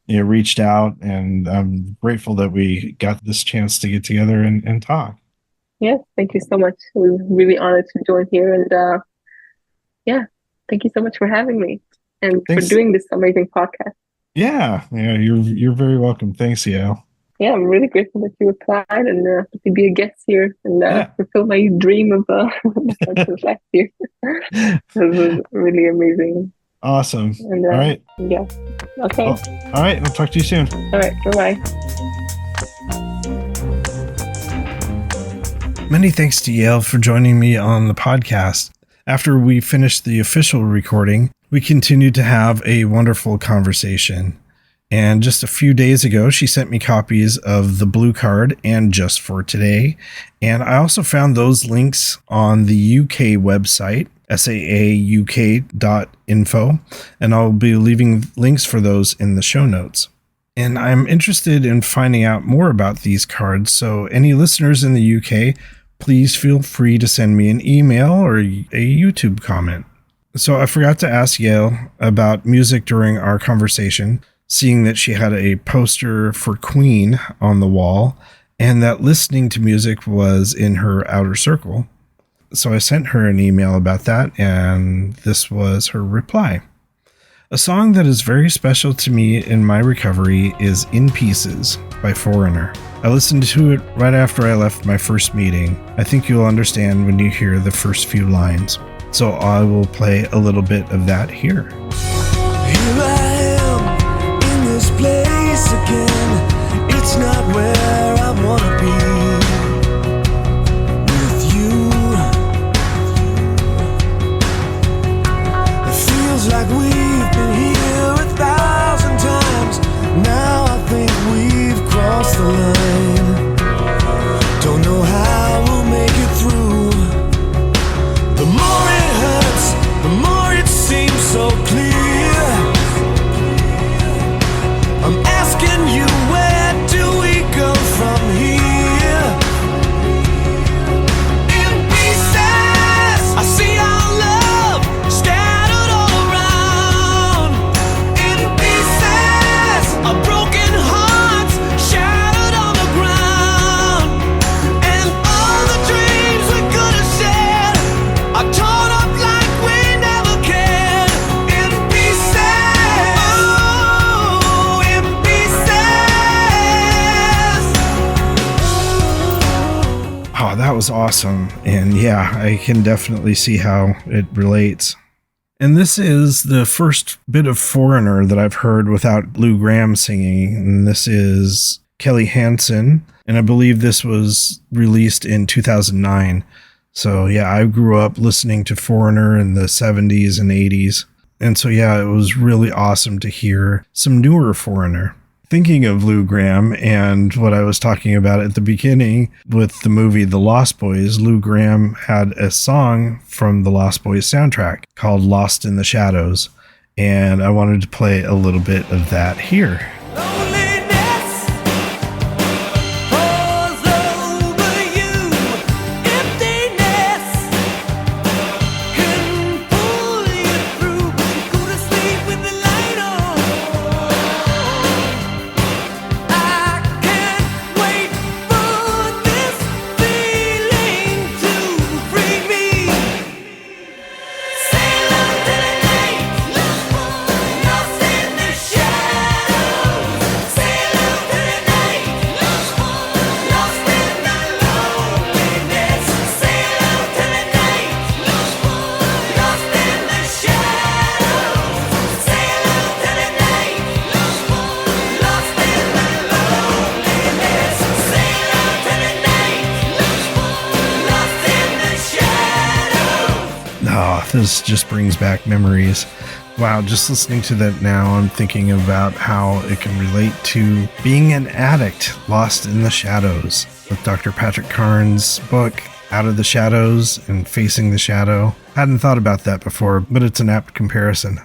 reached out, and I'm grateful that we got this chance to get together and talk. Yes, thank you so much. I was really honored to join here, and thank you so much for having me and for doing this amazing podcast. Yeah, you're very welcome. Thanks, Yael. Yeah, I'm really grateful that you applied and to be a guest here and fulfill my dream of last year. This was really amazing. Awesome. And, all right. Yeah. Okay. Well, all right. I'll talk to you soon. All right. Bye-bye. Many thanks to Yael for joining me on the podcast. After we finished the official recording, we continued to have a wonderful conversation. And just a few days ago, she sent me copies of the Blue Card and Just for Today. And I also found those links on the UK website, saauk.info, and I'll be leaving links for those in the show notes. And I'm interested in finding out more about these cards, so any listeners in the UK, please feel free to send me an email or a YouTube comment. So I forgot to ask Yael about music during our conversation, seeing that she had a poster for Queen on the wall and that listening to music was in her outer circle. So I sent her an email about that, and this was her reply. A song that is very special to me in my recovery is In Pieces by Foreigner. I listened to it right after I left my first meeting. I think you'll understand when you hear the first few lines. So I will play a little bit of that here. Here I am in this place again. It's not where I want to be. With you, it feels like we've been here 1,000 times. Now I think we've crossed the line. Don't know how we'll make it through. The more it hurts, the more it seems so clear. I'm asking you, where do we go from here? awesome. And yeah, I can definitely see how it relates. And this is the first bit of Foreigner that I've heard without Lou Gramm singing. And this is Kelly Hansen. And I believe this was released in 2009. So yeah, I grew up listening to Foreigner in the 70s and 80s. And so yeah, it was really awesome to hear some newer Foreigner. Thinking of Lou Gramm and what I was talking about at the beginning with the movie The Lost Boys, Lou Gramm had a song from the Lost Boys soundtrack called Lost in the Shadows. And I wanted to play a little bit of that here. This just brings back memories. Wow, just listening to that now, I'm thinking about how it can relate to being an addict lost in the shadows with Dr. Patrick Carnes' book, Out of the Shadows and Facing the Shadow. Hadn't thought about that before, but it's an apt comparison.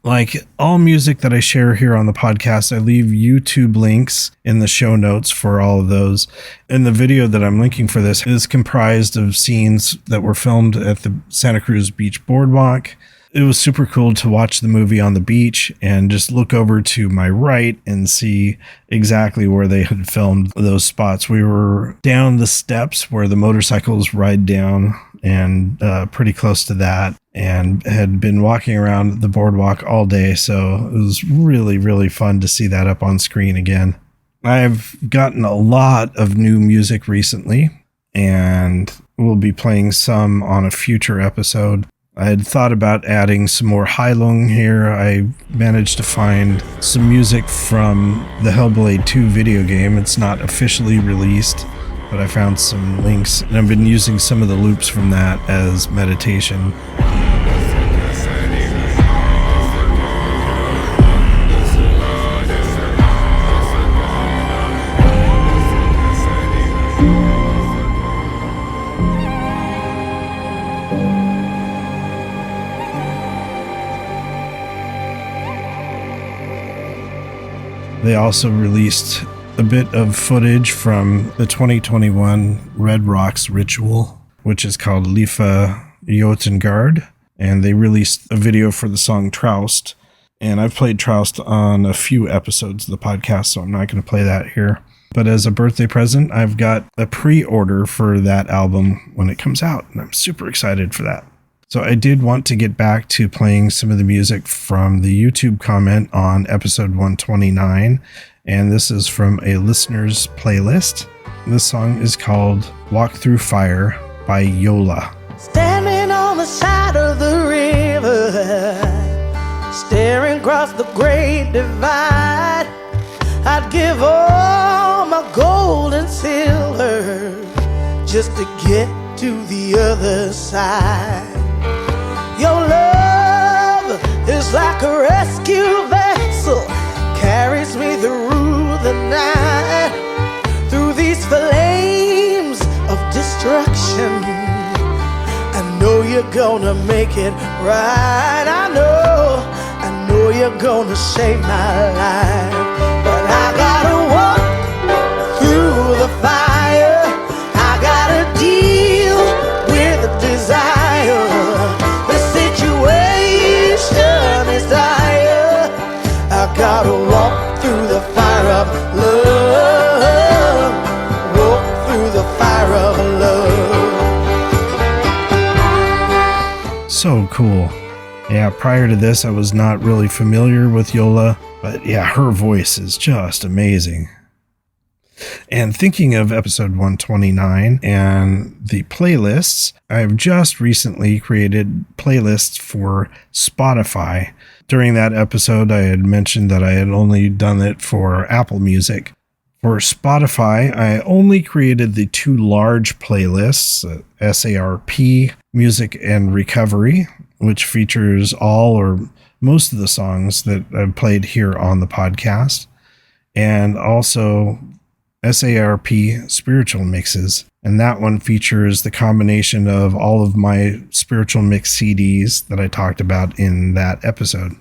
Like all music that I share here on the podcast, I leave YouTube links in the show notes for all of those. And the video that I'm linking for this is comprised of scenes that were filmed at the Santa Cruz Beach Boardwalk. It was super cool to watch the movie on the beach and just look over to my right and see exactly where they had filmed those spots. We were down the steps where the motorcycles ride down and pretty close to that, and had been walking around the boardwalk all day. So it was really, really fun to see that up on screen again. I've gotten a lot of new music recently, and we'll be playing some on a future episode. I had thought about adding some more Heilung here. I managed to find some music from the Hellblade 2 video game. It's not officially released, but I found some links, and I've been using some of the loops from that as meditation. They also released a bit of footage from the 2021 Red Rocks ritual, which is called Lifa Jotengard, and they released a video for the song Troust. And I've played Troust on a few episodes of the podcast, so I'm not going to play that here. But as a birthday present, I've got a pre-order for that album when it comes out, and I'm super excited for that. So I did want to get back to playing some of the music from the YouTube comment on episode 129, and this is from a listener's playlist. This song is called Walk Through Fire by Yola. Standing on the side of the river, staring across the great divide, I'd give all my gold and silver just to get to the other side. Your love is like a rescue vessel, carries me through the night, through these flames of destruction. I know you're gonna make it right. I know you're gonna save my life. But I gotta walk through the fire, I gotta deal with the desire. Is dire. I gotta walk through the fire of love, walk through the fire of love. So cool. Yeah, prior to this, I was not really familiar with Yola, but yeah, her voice is just amazing. And thinking of episode 129 and the playlists, I've just recently created playlists for Spotify. During that episode, I had mentioned that I had only done it for Apple Music. For Spotify, I only created the two large playlists, SARP, Music and Recovery, which features all or most of the songs that I've played here on the podcast, and also SARP Spiritual Mixes. And that one features the combination of all of my spiritual mix CDs that I talked about in that episode.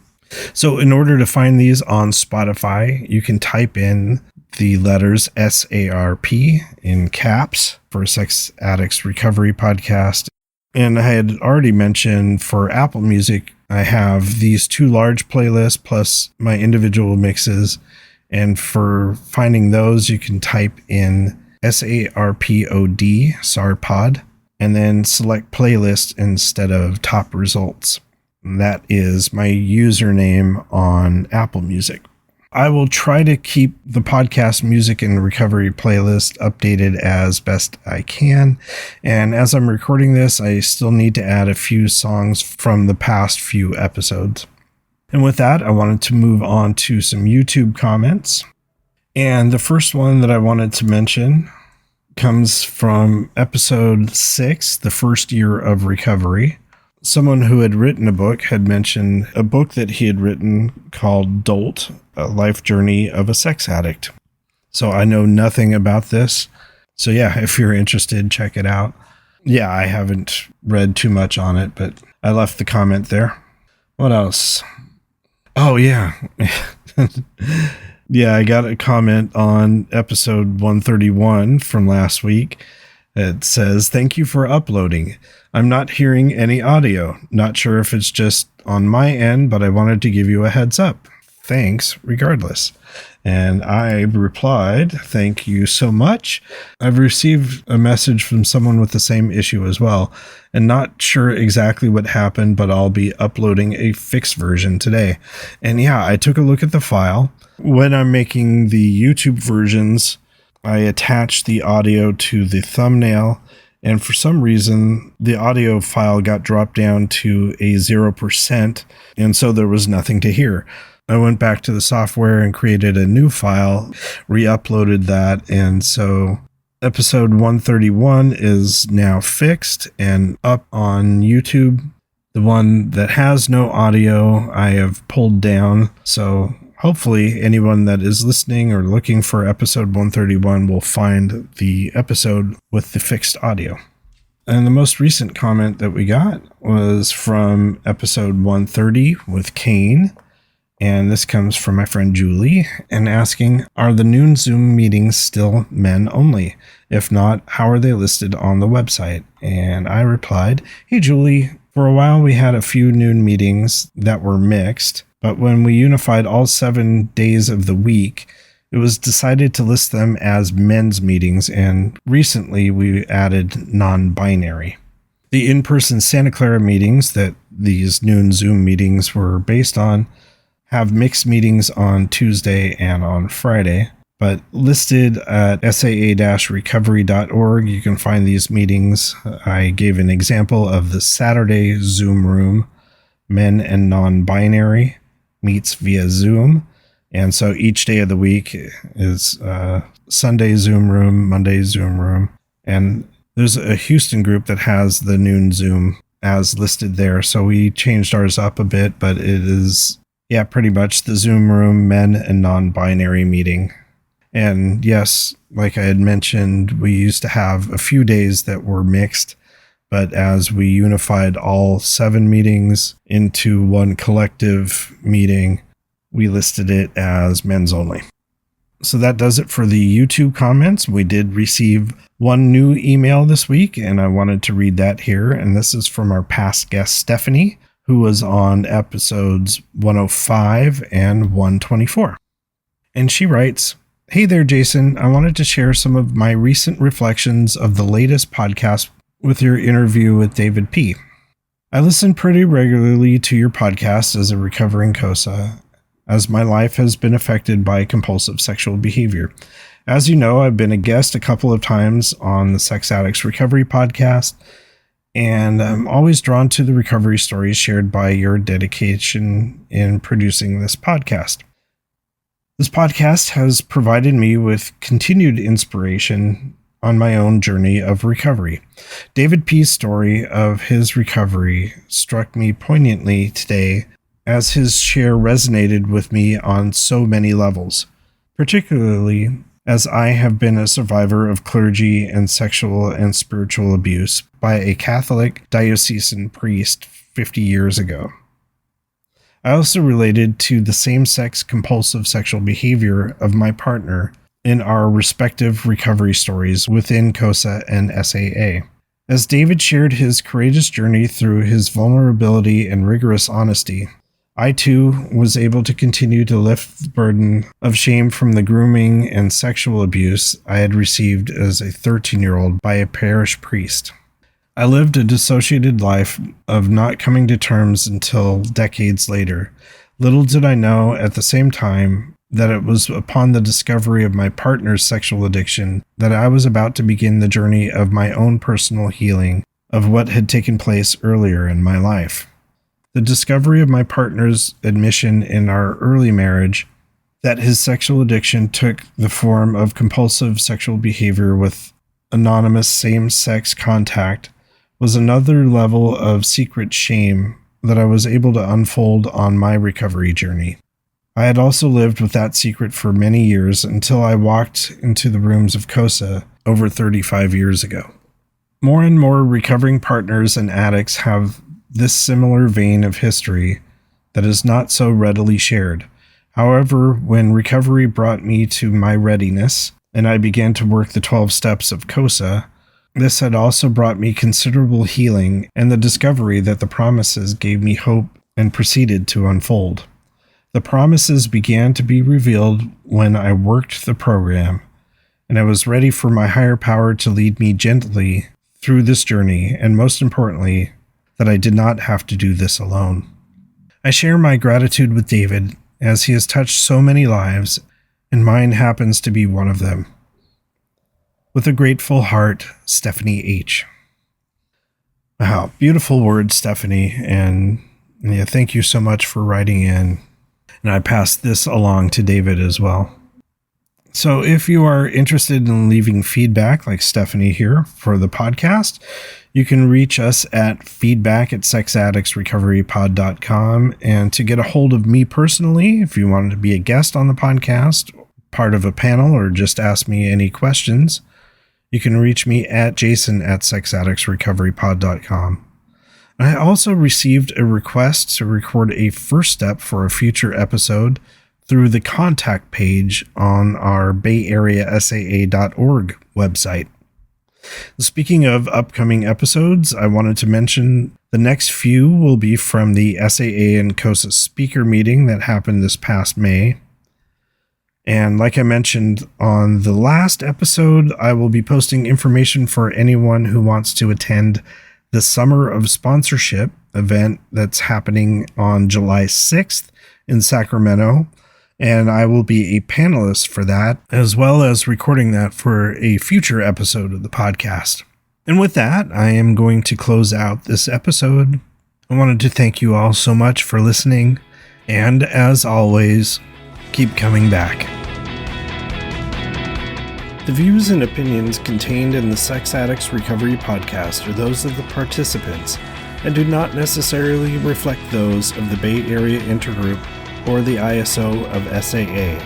So in order to find these on Spotify, you can type in the letters SARP in caps for Sex Addicts Recovery Podcast. And I had already mentioned for Apple Music, I have these two large playlists plus my individual mixes. And for finding those, you can type in SARPOD, SARPOD, and then select playlist instead of top results. And that is my username on Apple Music. I will try to keep the podcast music and recovery playlist updated as best I can. And as I'm recording this, I still need to add a few songs from the past few episodes. And with that, I wanted to move on to some YouTube comments. And the first one that I wanted to mention comes from episode 6, The First Year of Recovery. Someone who had written a book had mentioned a book that he had written called Dolt, A Life Journey of a Sex Addict. So I know nothing about this. So yeah, if you're interested, check it out. Yeah, I haven't read too much on it, but I left the comment there. What else? Oh, yeah. Yeah, I got a comment on episode 131 from last week. It says, "Thank you for uploading. I'm not hearing any audio. Not sure if it's just on my end, but I wanted to give you a heads up. Thanks, regardless." And I replied, "Thank you so much. I've received a message from someone with the same issue as well, and not sure exactly what happened, but I'll be uploading a fixed version today." And yeah, I took a look at the file. When I'm making the YouTube versions, I attach the audio to the thumbnail, and for some reason, the audio file got dropped down to a 0%, and so there was nothing to hear. I went back to the software and created a new file, re-uploaded that, and so episode 131 is now fixed and up on YouTube. The one that has no audio, I have pulled down, so hopefully anyone that is listening or looking for episode 131 will find the episode with the fixed audio. And the most recent comment that we got was from episode 130 with Kane. And this comes from my friend Julie, and asking, "Are the noon Zoom meetings still men only? If not, how are they listed on the website?" And I replied, "Hey Julie, for a while we had a few noon meetings that were mixed, but when we unified all 7 days of the week, it was decided to list them as men's meetings, and recently we added non-binary. The in-person Santa Clara meetings that these noon Zoom meetings were based on have mixed meetings on Tuesday and on Friday, but listed at saa-recovery.org, you can find these meetings. I gave an example of the Saturday Zoom room, men and non-binary, meets via Zoom. And so each day of the week is Sunday Zoom room, Monday Zoom room. And there's a Houston group that has the noon Zoom as listed there. So we changed ours up a bit, but it is, yeah, pretty much the Zoom room, men and non-binary meeting. And yes, like I had mentioned, we used to have a few days that were mixed, but as we unified all 7 meetings into one collective meeting, we listed it as men's only. So that does it for the YouTube comments. We did receive one new email this week, and I wanted to read that here. And this is from our past guest, Stephanie, who was on episodes 105 and 124. And she writes, "Hey there, Jason. I wanted to share some of my recent reflections of the latest podcast with your interview with David P. I listen pretty regularly to your podcast as a recovering COSA, as my life has been affected by compulsive sexual behavior. As you know, I've been a guest a couple of times on the Sex Addicts Recovery podcast, and I'm always drawn to the recovery stories shared by your dedication in producing this podcast. This podcast has provided me with continued inspiration on my own journey of recovery. David P's story of his recovery struck me poignantly today, as his share resonated with me on so many levels, particularly as I have been a survivor of clergy and sexual and spiritual abuse by a Catholic diocesan priest 50 years ago. I also related to the same-sex compulsive sexual behavior of my partner in our respective recovery stories within COSA and SAA. As David shared his courageous journey through his vulnerability and rigorous honesty, I too was able to continue to lift the burden of shame from the grooming and sexual abuse I had received as a 13-year-old by a parish priest. I lived a dissociated life of not coming to terms until decades later. Little did I know at the same time that it was upon the discovery of my partner's sexual addiction that I was about to begin the journey of my own personal healing of what had taken place earlier in my life. The discovery of my partner's admission in our early marriage that his sexual addiction took the form of compulsive sexual behavior with anonymous same-sex contact was another level of secret shame that I was able to unfold on my recovery journey. I had also lived with that secret for many years until I walked into the rooms of COSA over 35 years ago. More and more recovering partners and addicts have this similar vein of history that is not so readily shared. However, when recovery brought me to my readiness and I began to work the 12 steps of COSA, this had also brought me considerable healing and the discovery that the promises gave me hope and proceeded to unfold. The promises began to be revealed when I worked the program, and I was ready for my higher power to lead me gently through this journey, and most importantly, that I did not have to do this alone. I share my gratitude with David, as he has touched so many lives, and mine happens to be one of them. With a grateful heart, Stephanie H. Wow, beautiful words, Stephanie, and thank you so much for writing in. And I passed this along to David as well. So if you are interested in leaving feedback like Stephanie here for the podcast, you can reach us at feedback@sexaddictsrecoverypod.com. And to get a hold of me personally, if you wanted to be a guest on the podcast, part of a panel, or just ask me any questions, you can reach me at jason@sexaddictsrecoverypod.com. I also received a request to record a first step for a future episode through the contact page on our bayareasaa.org website. Speaking of upcoming episodes, I wanted to mention the next few will be from the SAA and COSA speaker meeting that happened this past May. And like I mentioned on the last episode, I will be posting information for anyone who wants to attend the Summer of Sponsorship event that's happening on July 6th in Sacramento, and I will be a panelist for that, as well as recording that for a future episode of the podcast. And with that, I am going to close out this episode. I wanted to thank you all so much for listening, and as always, keep coming back. The views and opinions contained in the Sex Addicts Recovery Podcast are those of the participants and do not necessarily reflect those of the Bay Area Intergroup or the ISO of SAA.